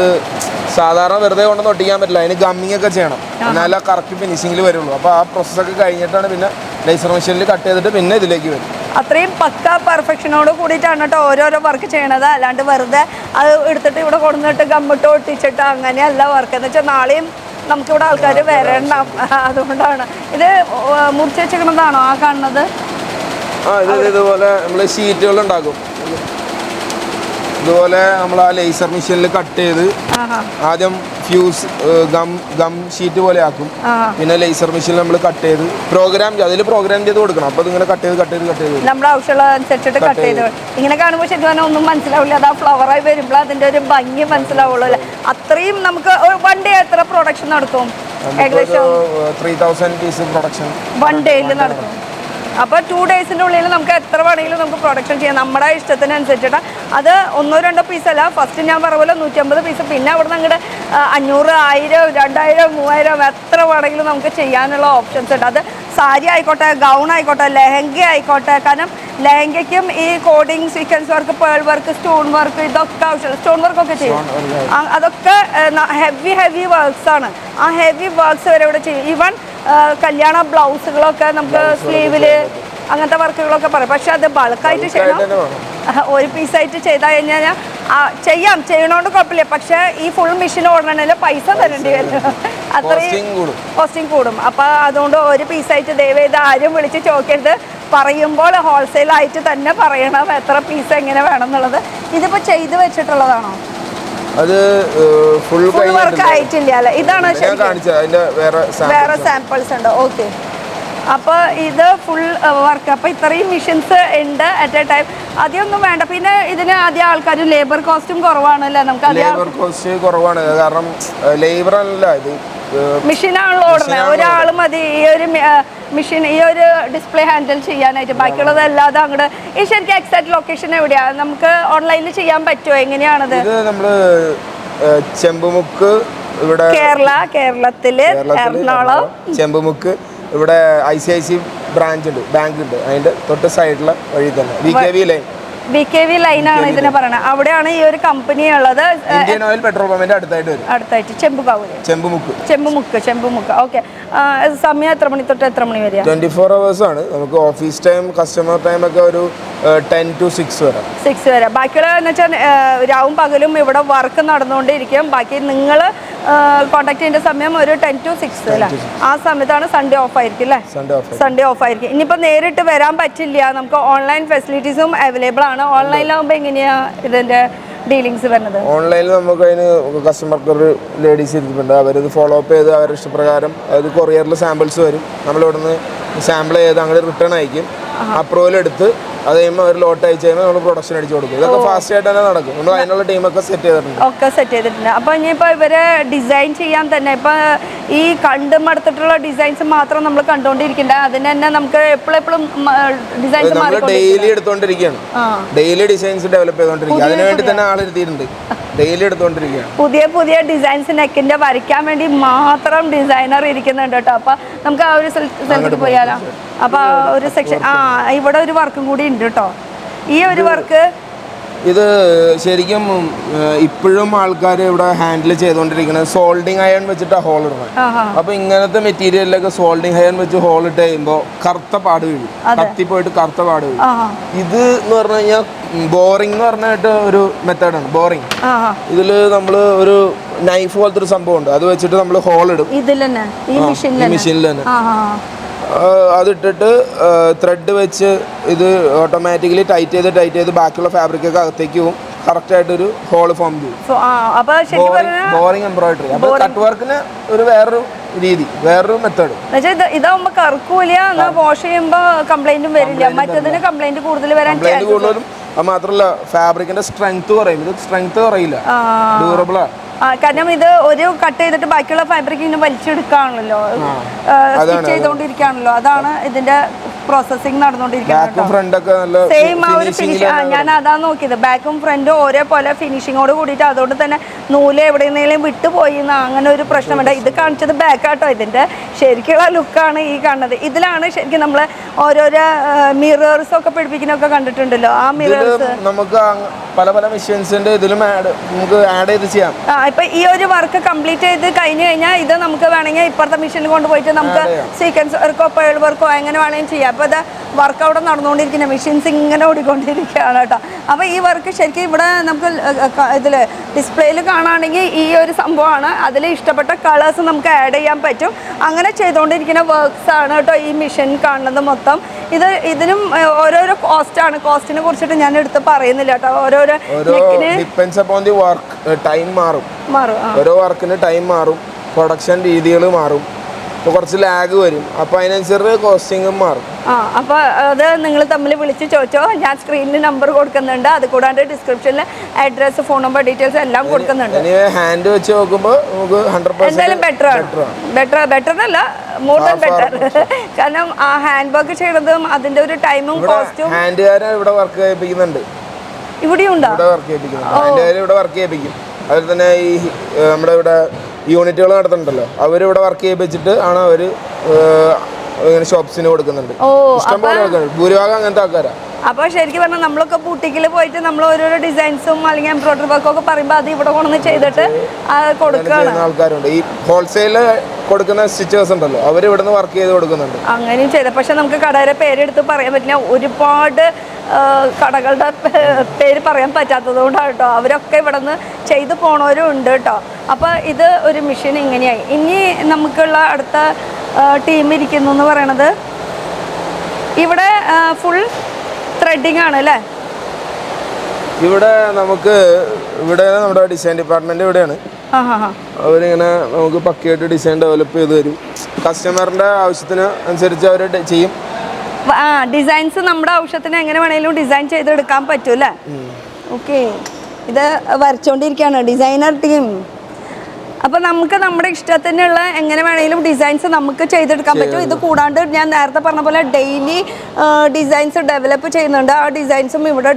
സാധാരണ വെറുതെ കൊണ്ടൊന്നും ഒട്ടിക്കാൻ പറ്റില്ല, അതിന് ഗമ്മിങ് ഒക്കെ ചെയ്യണം, എന്നാലേ കറക്റ്റ് ഫിനിഷിങ്ങിൽ വരുള്ളൂ. അപ്പോൾ ആ പ്രോസസ്സൊക്കെ കഴിഞ്ഞിട്ടാണ് പിന്നെ ലേസർ മെഷീനിൽ കട്ട് ചെയ്തിട്ട് പിന്നെ ഇതിലേക്ക് വരും. അത്രയും പക്ക പെർഫെക്ഷനോട് കൂടിയിട്ടാണ് കേട്ടോ ഓരോരോ വർക്ക് ചെയ്യണത്. അല്ലാണ്ട് വെറുതെ അത് എടുത്തിട്ട് ഇവിടെ കൊണ്ടുവന്നിട്ട് ഗമ്മിട്ട് ഒട്ടിച്ചിട്ട് അങ്ങനെയല്ല വർക്ക്. എന്ന് വെച്ചാൽ നാളെയും നമുക്കിവിടെ ആൾക്കാർ വരണം, അതുകൊണ്ടാണ്. ഇത് മുറിച്ച് വെച്ചിരിക്കുന്നതാണോ ആ കാണുന്നത്? ഇതുപോലെ നമ്മൾ ഷീറ്റുകൾ ഉണ്ടാക്കും. ഇതുപോലെ നമ്മൾ ആ ലേസർ മെഷീനിൽ കട്ട് ചെയ്ത് ആദ്യം ഫ്യൂസ് ഗം ഷീറ്റ് പോലെ ആക്കും. പിന്നെ ലേസർ മെഷീനിൽ നമ്മൾ കട്ട് ചെയ്ത് അതിൽ പ്രോഗ്രാം ചെയ്ത് കൊടുക്കണം. അപ്പൊ ഇതിങ്ങനെ കട്ട് ചെയ്ത് നമ്മുടെ ആവശ്യമുള്ള അനുസരിച്ചിട്ട് കട്ട് ചെയ്ത്. ഇങ്ങനെ കാണുമ്പോൾ ശരിക്കും ഒന്നും മനസ്സിലാവില്ല. അത് ആ ഫ്ലവറായി വരുമ്പോൾ അതിന്റെ ഒരു ഭംഗി മനസ്സിലാവുള്ളൂ അല്ലേ? അത്രയും നമുക്ക് 1 ഡേ എത്ര പ്രൊഡക്ഷൻ നടക്കും? ഏകദേശം 3000 പീസ് പ്രൊഡക്ഷൻ 1 ഡേയിൽ നടക്കും. അപ്പോൾ 2 ഡേയ്സിൻ്റെ ഉള്ളിൽ നമുക്ക് എത്ര വേണമെങ്കിലും നമുക്ക് പ്രൊഡക്ഷൻ ചെയ്യാം നമ്മുടെ ഇഷ്ടത്തിനനുസരിച്ചിട്ട്. അത് 1-2 പീസല്ല, ഫസ്റ്റ് ഞാൻ പറഞ്ഞ 150 പീസ്, പിന്നെ അവിടെ നിന്ന് അങ്ങോട്ട് 500, 1000, 2000, 3000 എത്ര വേണമെങ്കിലും നമുക്ക് ചെയ്യാനുള്ള ഓപ്ഷൻസ് ഉണ്ട്. അത് സാരി ആയിക്കോട്ടെ, ഗൗൺ ആയിക്കോട്ടെ, ലെഹങ്ക ആയിക്കോട്ടെ. കാരണം ലെഹങ്കയ്ക്കും ഈ coding, sequence work, pearl work, stone work ഇതൊക്കെ ആവശ്യമുള്ള സ്റ്റോൺ വർക്കൊക്കെ ചെയ്യും. അതൊക്കെ ഹെവി വർക്ക്സ് ആണ്. ആ ഹെവി വർക്ക്സ് വരെ ഇവിടെ ചെയ്യും. ഈവൻ കല്യാണ ബ്ലൗസുകളൊക്കെ നമുക്ക് സ്ലീവില് അങ്ങനത്തെ വർക്കുകളൊക്കെ പറയും. പക്ഷെ അത് ബൾക്കായിട്ട് ചെയ്യണം. ഒരു പീസായിട്ട് ചെയ്താൽ കഴിഞ്ഞാൽ ചെയ്യണോണ്ട് കുഴപ്പമില്ല. പക്ഷെ ഈ ഫുൾ മെഷീൻ ഓടണമെങ്കിൽ പൈസ തരേണ്ടി വരും, അത്രയും കോസ്റ്റിംഗ് കൂടും. അപ്പൊ അതുകൊണ്ട് ഒരു പീസായിട്ട് ദയവേത് ആരും വിളിച്ച് ചോദിക്കരുത്. പറയുമ്പോൾ ഹോൾസെയിലായിട്ട് തന്നെ പറയണം എത്ര പീസ് എങ്ങനെ വേണം എന്നുള്ളത്. ഇതിപ്പോ ചെയ്ത് വെച്ചിട്ടുള്ളതാണോ? അത് ഫുൾ വർക്ക് ആയിട്ടില്ല അല്ലേ? ഇതാണ് വേറെ സാമ്പിൾസ് ഉണ്ട്. ഓക്കെ, അപ്പോൾ ഇത് ഫുൾ വർക്ക്. അപ്പോൾ ഇത്രയും മെഷീൻസ് ഉണ്ട് അറ്റ് എ ടൈം. അതൊന്നും വേണ്ട. പിന്നെ ഇതിന് അധികം ആൾക്കാർ ലേബർ കോസ്റ്റും കുറവാണല്ലേ? നമുക്ക് ലേബർ കോസ്റ്റ് കുറവാണ്, കാരണം ലേബർ അല്ല, ഇത് മെഷീനാണല്ലോ ഓടുന്നത്. ഒരാൾ മതി ഈ ഒരു മെഷീൻ, ഈ ഒരു ഡിസ്പ്ലേ ഹാൻഡിൽ ചെയ്യാനായിട്ട്. ബാക്കിയുള്ളത് അല്ലാതെ അങ്ങോട്ട് ഈ ശരിക്കും എക്സാക്ട് ലൊക്കേഷൻ എവിടെയാണ്? നമുക്ക് ഓൺലൈനിൽ ചെയ്യാൻ പറ്റുമോ? എങ്ങനെയാണത്? ഇത് നമ്മള് ചെമ്പുമുക്ക്, ഇവിടെ കേരളത്തില് എറണാകുളം ചെമ്പുമുക്ക്. ഇവിടെ ICICI ബ്രാഞ്ച് ഉണ്ട്, ബാങ്ക് ഉണ്ട്, അതിന്റെ തൊട്ട് സൈഡിലെ വഴി തന്നെ BKV ലൈനാണ് ഇതിനെ പറയുന്നത്. അവിടെയാണ് ഈ ഒരു കമ്പനി ഉള്ളത്. ഇന്ത്യൻ ഓയിൽ പെട്രോൾ പമ്പിന്റെ അടുത്തായിട്ട് ചെമ്പുമുക്ക്. ഓക്കെ. സമയം എത്ര മണി തൊട്ട് എത്ര മണി വരെ? 24 hours ആണ്. നമുക്ക് ഓഫീസ് ടൈം, കസ്റ്റമർ ടൈം ഒക്കെ ഒരു 10 to 6 വരെ. ബാക്കിയുള്ള എന്ന് വെച്ചാൽ രാവും പകലും ഇവിടെ വർക്ക് നടന്നുകൊണ്ടിരിക്കും. ബാക്കി നിങ്ങൾ കോൺടാക്ട് ചെയ്യേണ്ട സമയം ഒരു 10 to 6 അല്ലേ? ആ സമയത്താണ്. സൺഡേ ഓഫ് ആയിരിക്കും അല്ലേ? സൺഡേ ഓഫ് ആയിരിക്കും. ഇനിയിപ്പോൾ നേരിട്ട് വരാൻ പറ്റില്ല, നമുക്ക് ഓൺലൈൻ ഫെസിലിറ്റീസും അവൈലബിൾ ആണ്. ഓൺലൈനിലാകുമ്പോൾ എങ്ങനെയാണ് ഇതിൻ്റെ ഡീലിങ്സ് വരുന്നത്? ഓൺലൈനിൽ നമുക്ക് അതിന് കസ്റ്റമർക്ക് ഒരു ലേഡീസ് ഇരുന്നിട്ടുണ്ട്, അവരത് ഫോളോ അപ്പ് ചെയ്ത് അവരുടെ ഇഷ്ടപ്രകാരം അത് കൊറിയറിൽ സാമ്പിൾസ് വരും. നമ്മളിവിടുന്ന് സാമ്പിൾ ചെയ്ത് അങ്ങോട്ട് റിട്ടേൺ അയക്കും. അപ്രൂവൽ എടുത്ത് അത് കഴിയുമ്പോൾ അവർ ലോട്ട് അയച്ചു കഴിയുമ്പോൾ നമ്മൾ പ്രൊഡക്ഷൻ അടിച്ചു കൊടുക്കും. ഇതൊക്കെ ഫാസ്റ്റ് ആയിട്ട് തന്നെ നടക്കും. നമ്മൾ അതിനുള്ള ടീമൊക്കെ സെറ്റ് ചെയ്തിട്ടുണ്ട്. അപ്പോൾ ഇനിയിപ്പോൾ ഇവരെ ഡിസൈൻ ചെയ്യാൻ തന്നെ ഇപ്പോൾ ഈ കണ്ടുമടുത്തിട്ടുള്ള ഡിസൈൻസ് മാത്രം നമ്മൾ കണ്ടുകൊണ്ടിരിക്കണ്ട, അതിന് തന്നെ നമുക്ക് എപ്പോഴും ഡിസൈൻസ് ഡെയിലി എടുത്തോണ്ടിരിക്കുകയാണ്. ഡെയിലി ഡിസൈൻസ് ഡെവലപ്പ് ചെയ്തോണ്ടിരിക്കുക. അതിനുവേണ്ടി തന്നെ ആളെടുത്തിട്ടുണ്ട്. ഡെയിലി എടുത്തോണ്ടിരിക്കുകയാണ്. പുതിയ ഡിസൈൻസ് നെക്കിന്റെ വരയ്ക്കാൻ വേണ്ടി മാത്രം ഡിസൈനർ ഇരിക്കുന്നുണ്ട് കേട്ടോ. അപ്പൊ നമുക്ക് ആ ഒരു സ്ഥലത്ത് പോയാലോ? അപ്പൊ ഒരു സെക്ഷൻ ഇവിടെ ഒരു വർക്കും കൂടി ഉണ്ട് കേട്ടോ. ഈ ഒരു വർക്ക് ഇത് ശരിക്കും ഇപ്പോഴും ആൾക്കാർ ഇവിടെ ഹാൻഡിൽ ചെയ്തുകൊണ്ടിരിക്കുന്നത് സോൾഡിങ് അയൺ വെച്ചിട്ട് ഹോൾ ഇടണം. അപ്പൊ ഇങ്ങനത്തെ മെറ്റീരിയലിലൊക്കെ സോൾഡിങ് അയൺ വെച്ച് ഹോൾ ഇട്ട് കഴിയുമ്പോൾ കറുത്ത പാട് വീഴും, കത്തിപ്പോയിട്ട് കറുത്ത പാട് വീഴും. ഇത് എന്ന് പറഞ്ഞു കഴിഞ്ഞാൽ ബോറിംഗ് എന്ന് പറഞ്ഞിട്ട് ഒരു മെത്തേഡാണ് ബോറിംഗ്. ഇതില് നമ്മള് ഒരു നൈഫ് പോലത്തെ ഒരു സംഭവം ഉണ്ട്, അത് വെച്ചിട്ട് നമ്മൾ ഹോൾ ഇടും മെഷീനിൽ തന്നെ. അതിട്ടിട്ട് ത്രെഡ് വെച്ച് ഇത് ഓട്ടോമാറ്റിക്കലി ടൈറ്റ് ചെയ്ത് ബാക്കിയുള്ള ഫാബ്രിക്കൊക്കെ അകത്തേക്ക് പോകും. കറക്റ്റ് ആയിട്ടൊരു ഹോൾ ഫോം ചെയ്യും. Boring embroidery. അപ്പോൾ കട്ട് വർക്കിന് ഒരു വേറൊരു രീതി, വേറൊരു മെത്തേഡ്. ഇതാവുമ്പോ കറക്കൂല, വാഷ് ചെയ്യുമ്പോ കംപ്ലൈന്റും വരില്ല. മറ്റേതിന് കംപ്ലൈന്റ് കൂടുതലും. അത് മാത്രമല്ല ഫാബ്രിക്കിന്റെ സ്ട്രെങ്ത് കുറയും. ഇത് സ്ട്രെങ്ത് കുറയില്ല, ഡ്യൂറബിളാ. കാരണം ഇത് ഒരു കട്ട് ചെയ്തിട്ട് ബാക്കിയുള്ള ഫാബ്രിക് ഇങ്ങനെ വലിച്ചെടുക്കുകയാണല്ലോ, സ്റ്റിച്ച് ചെയ്തുകൊണ്ടിരിക്കുകയാണല്ലോ. അതാണ് ഇതിന്റെ പ്രോസസ്സിങ് നടന്നുകൊണ്ടിരിക്കുന്നത്. സെയിം ആ ഒരു ഫിനിഷ്. ഞാൻ അതാ നോക്കിയത്, ബാക്കും ഫ്രണ്ടും ഒരേപോലെ ഫിനിഷിങ്ങോട് കൂടിയിട്ട്. അതുകൊണ്ട് തന്നെ നൂല് എവിടെയെങ്കിലും വിട്ടുപോയി അങ്ങനെ ഒരു പ്രശ്നമുണ്ട്. ഇത് കാണിച്ചത് ബാക്കാട്ടോ. ഇതിന്റെ ശരിക്കുള്ള ലുക്കാണ് ഈ കാണുന്നത്. ഇതിലാണ് ശരിക്കും നമ്മൾ ഓരോരോ മിറേഴ്സ് ഒക്കെ പിടിപ്പിക്കുന്നൊക്കെ കണ്ടിട്ടുണ്ടല്ലോ. ആ മിറേഴ്സ് നമുക്ക് പല മെഷീൻസിന്റെ ഇതിലും നമുക്ക് ആഡ് ചെയ്ത് ചെയ്യാം. ഇപ്പൊ ഈ ഒരു വർക്ക് കംപ്ലീറ്റ് ചെയ്ത് കഴിഞ്ഞു കഴിഞ്ഞാൽ ഇത് നമുക്ക് വേണമെങ്കിൽ ഇപ്പുറത്തെ മെഷീനിൽ കൊണ്ടുപോയിട്ട് നമുക്ക് സീക്വൻസ് വർക്കോ പേൾ വർക്കോ എങ്ങനെ വേണമെങ്കിലും ചെയ്യാം. അപ്പോൾ ഇത് വർക്ക് അവിടെ നടന്നുകൊണ്ടിരിക്കുന്ന മെഷീൻസ് ഇങ്ങനെ ഓടിക്കൊണ്ടിരിക്കുകയാണ് കേട്ടോ. അപ്പോൾ ഈ വർക്ക് ശരിക്കും ഇവിടെ നമുക്ക് ഇതിൽ ഡിസ്പ്ലേയിൽ കാണുകയാണെങ്കിൽ ഈ ഒരു സംഭവമാണ്. അതിൽ ഇഷ്ടപ്പെട്ട കളേഴ്സ് നമുക്ക് ആഡ് ചെയ്യാൻ പറ്റും. അങ്ങനെ ചെയ്തുകൊണ്ടിരിക്കുന്ന വർക്ക്സ് ആണ് കേട്ടോ ഈ മെഷീൻ കാണുന്നത് മൊത്തം. ഇതിനും ഓരോരോ കോസ്റ്റാണ്. കോസ്റ്റിനെ കുറിച്ചിട്ട് ഞാൻ എടുത്ത് പറയുന്നില്ല കേട്ടോ. ഓരോരോ ഓരോ വർക്കിന് ടൈം മാറും, പ്രൊഡക്ഷൻ രീതികൾ മാറും, കുറച്ച് ലാഗ് വരും. അപ്പൊ അതിനനുസരിച്ച് കോസ്റ്റിംഗും മാറും. അപ്പൊ അത് നിങ്ങൾ തമ്മിൽ വിളിച്ച് ചോദിച്ചോ. ഞാൻ സ്ക്രീനിൽ നമ്പർ കൊടുക്കുന്നുണ്ട്. അത് കൂടാണ്ട് ഡിസ്ക്രിപ്ഷനിൽ അഡ്രസ്, ഫോൺ നമ്പർ, ഡീറ്റെയിൽസ് എല്ലാം കൊടുക്കുന്നുണ്ട്. ഹാൻഡ് വെച്ച് നോക്കുമ്പോൾ നമുക്ക് 100% എന്തായാലും ബെറ്റർ അല്ല, മോർ ദാൻ ബെറ്റർ. കാരണം ആ ഹാൻഡ് വർക്ക് ചെയ്യണതും അതിന്റെ ഒരു ടൈമും കോസ്റ്റും. ഹാൻഡുകാരെ ഇവിടെ വർക്ക് ചെയ്യിപ്പിക്കുന്നുണ്ട്. ഇവിടെയുണ്ടോ? ഇവിടെ വർക്ക് ചെയ്യിപ്പിക്കും. അതുപോലെ തന്നെ ഈ നമ്മുടെ ഇവിടെ യൂണിറ്റുകൾ നടത്തുന്നുണ്ടല്ലോ, അവരിവിടെ വർക്ക് ചെയ്യിപ്പിച്ചിട്ട് ആണ് അവർ ഇങ്ങനെ ഷോപ്സിന് കൊടുക്കുന്നുണ്ട്. ഇഷ്ടംപോലെ കൊടുക്കുന്നുണ്ട്. ഭൂരിഭാഗം അങ്ങനത്തെ ആൾക്കാരാ. അപ്പോൾ ശരിക്കും പറഞ്ഞാൽ നമ്മളൊക്കെ ബൂട്ടിക്കിൽ പോയിട്ട് നമ്മൾ ഓരോരോ ഡിസൈൻസും അല്ലെങ്കിൽ എംബ്രോയിഡറി വർക്കൊക്കെ പറയുമ്പോൾ അത് ഇവിടെ കൊണ്ടുവന്ന് ചെയ്തിട്ട് കൊടുക്കുകയാണ്. ആൾക്കാരുണ്ട്. ഈ ഹോൾസെയില് കൊടുക്കുന്ന സ്റ്റിച്ചേഴ്സ് ഉണ്ടല്ലോ, അവർ ഇവിടെ നിന്ന് വർക്ക് ചെയ്ത് കൊടുക്കുന്നുണ്ട്. അങ്ങനെയും ചെയ്തത്. പക്ഷെ നമുക്ക് കടയുടെ പേരെടുത്ത് പറയാൻ പറ്റില്ല. ഒരുപാട് കടകളുടെ പേര് പറയാൻ പറ്റാത്തത് കൊണ്ടാണ് കേട്ടോ. അവരൊക്കെ ഇവിടെ നിന്ന് ചെയ്ത് പോണവരും ഉണ്ട് കേട്ടോ. അപ്പോൾ ഇത് ഒരു മെഷീൻ ഇങ്ങനെയായി. ഇനി നമുക്കുള്ള അടുത്ത ടീം ഇരിക്കുന്നു എന്ന് പറയണത് ഇവിടെ ഫുൾ ത്രെഡിങ് ആണ് അല്ലേ? ഇവിടെ നമ്മുടെ ഡിസൈൻ ഡിപ്പാർട്ട്മെന്റ് ഇവിടെയാണ്. അവരിങ്ങനെ നമുക്ക് പക്കയായിട്ട് ഡിസൈൻ ഡെവലപ്പ് ചെയ്ത് തരും. കസ്റ്റമറിൻ്റെ ആവശ്യത്തിന് അനുസരിച്ച് അവർ ചെയ്യും. ഡിസൈൻസ് നമ്മുടെ ആവശ്യത്തിന് എങ്ങനെ വേണമെങ്കിലും ഡിസൈൻ ചെയ്തെടുക്കാൻ പറ്റും അല്ലേ? ഓക്കെ, ഇത് വരച്ചോണ്ടിരിക്കുകയാണ് ഡിസൈനർ ടീം. അപ്പോൾ നമുക്ക് നമ്മുടെ ഇഷ്ടത്തിനുള്ള എങ്ങനെ വേണമെങ്കിലും ഡിസൈൻസ് നമുക്ക് ചെയ്തെടുക്കാൻ പറ്റും. ഇത് കൂടാണ്ട് ഞാൻ നേരത്തെ പറഞ്ഞ പോലെ ഡെയിലി ഡിസൈൻസ് ഡെവലപ്പ് ചെയ്യുന്നുണ്ട്. ആ ഡിസൈൻസും ഇവിടെ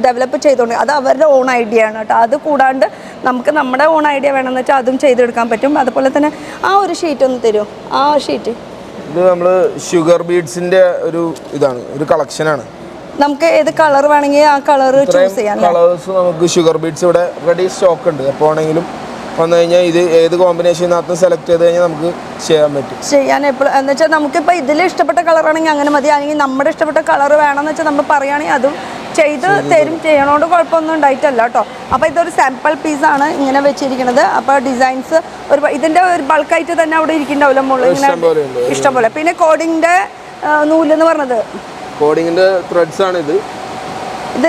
ഡെവലപ്പ് ചെയ്തുകൊണ്ട് അത് അവരുടെ ഓൺ ഐഡിയ ആണ് കേട്ടോ. അത് കൂടാണ്ട് നമുക്ക് നമ്മുടെ ഓൺ ഐഡിയ വേണമെന്ന് വെച്ചാൽ അതും ചെയ്തെടുക്കാൻ പറ്റും. അതുപോലെ തന്നെ ആ ഒരു ഷീറ്റ് ഒന്ന് തരുമോ? ആ ഷീറ്റ് ഇത് നമ്മൾ ഷുഗർ ബീഡ്സിൻ്റെ ഒരു ഇതാണ്, ഒരു കളക്ഷനാണ്. നമുക്ക് ഏത് കളർ വേണമെങ്കിൽ ആ കളർ ചൂസ് ചെയ്യാം. കളേഴ്സ് നമുക്ക് ഷുഗർ ബീഡ്സ് ഇവിടെ റെഡി സ്റ്റോക്ക് ഉണ്ട്. എപ്പോൾ വേണമെങ്കിലും വന്നു കഴിഞ്ഞാൽ ഇത് ഏത് കോമ്പിനേഷനകത്ത് സെലക്ട് ചെയ്ത് കഴിഞ്ഞാൽ നമുക്ക് ചെയ്യാൻ പറ്റും. ചെയ്യാൻ എപ്പോഴും എന്ന് വെച്ചാൽ നമുക്കിപ്പോൾ ഇതിൽ ഇഷ്ടപ്പെട്ട കളറാണെങ്കിൽ അങ്ങനെ മതി. അല്ലെങ്കിൽ നമ്മുടെ ഇഷ്ടപ്പെട്ട കളർ വേണമെന്ന് വെച്ചാൽ നമ്മൾ പറയുകയാണെങ്കിൽ അതും ചെയ്ത് തരും. ചെയ്യണോണ്ട് കുഴപ്പമൊന്നും ഉണ്ടായിട്ടല്ല കേട്ടോ. അപ്പോൾ ഇതൊരു സാമ്പിൾ പീസാണ് ഇങ്ങനെ വെച്ചിരിക്കുന്നത്. അപ്പോൾ ഡിസൈൻസ് ഇതിൻ്റെ ഒരു ബൾക്കായിട്ട് തന്നെ അവിടെ ഇരിക്കുന്നുണ്ടാവില്ല മുകളിൽ ഇങ്ങനെ ഇഷ്ടംപോലെ. പിന്നെ കോഡിങ്ങിൻ്റെ നൂലെന്ന് പറഞ്ഞത് കോഡിങ്ങിൻ്റെ ത്രെഡ്സ് ആണ് ഇത്.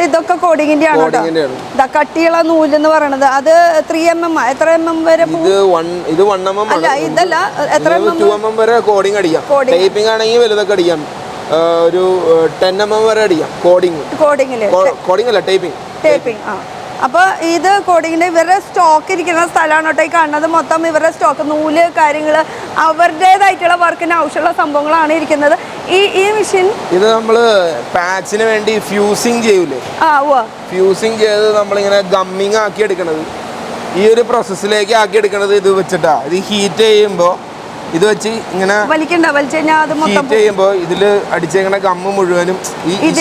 ഇതൊക്കെ കോഡിങ്ങിന്റെ ആണ് കേട്ടോ. കട്ടിയുള്ള നൂലെന്ന് പറയണത് അത് 3mm എത്ര mm വരെ? ഇത് 1mm അല്ല, ഇതല്ല, എത്ര 2mm വരെ കോഡിങ് അടിക്കാം. ടൈപ്പിംഗ് ആണെങ്കിൽ വലുതൊക്കെ അടിക്കാം. ഒരു 10mm വരെ അടിക്കാം. കോഡിംഗ് അല്ല, ടൈപ്പിംഗ്. അപ്പോൾ ഇത് കോഡിങ്ങിൻ്റെ ഇവരുടെ സ്റ്റോക്ക് ഇരിക്കുന്ന സ്ഥലമാണ് കേട്ടോ ഈ കാണുന്നത്. മൊത്തം ഇവരുടെ സ്റ്റോക്ക്, നൂല്, കാര്യങ്ങൾ, അവരുടേതായിട്ടുള്ള വർക്കിന് ആവശ്യമുള്ള സംഭവങ്ങളാണ് ഇരിക്കുന്നത്. ഈ മെഷീൻ ഇത് നമ്മൾ പാച്ചിന് വേണ്ടി ഫ്യൂസിങ് ചെയ്യൂലേ? ഫ്യൂസിങ് ചെയ്ത് നമ്മളിങ്ങനെ ഗമ്മിങ് ആക്കി എടുക്കണത്, ഈ ഒരു പ്രോസസ്സിലേക്ക് ആക്കി എടുക്കണത് ഇത് വെച്ചിട്ടാ. ഇത് ഹീറ്റ് ചെയ്യുമ്പോൾ ഇത് വെച്ച് ഇങ്ങനെ ഹീറ്റ് ചെയ്യുമ്പോൾ ഇതിൽ അടിച്ചേക്കണ ഗമ്മ് മുഴുവനും ഈ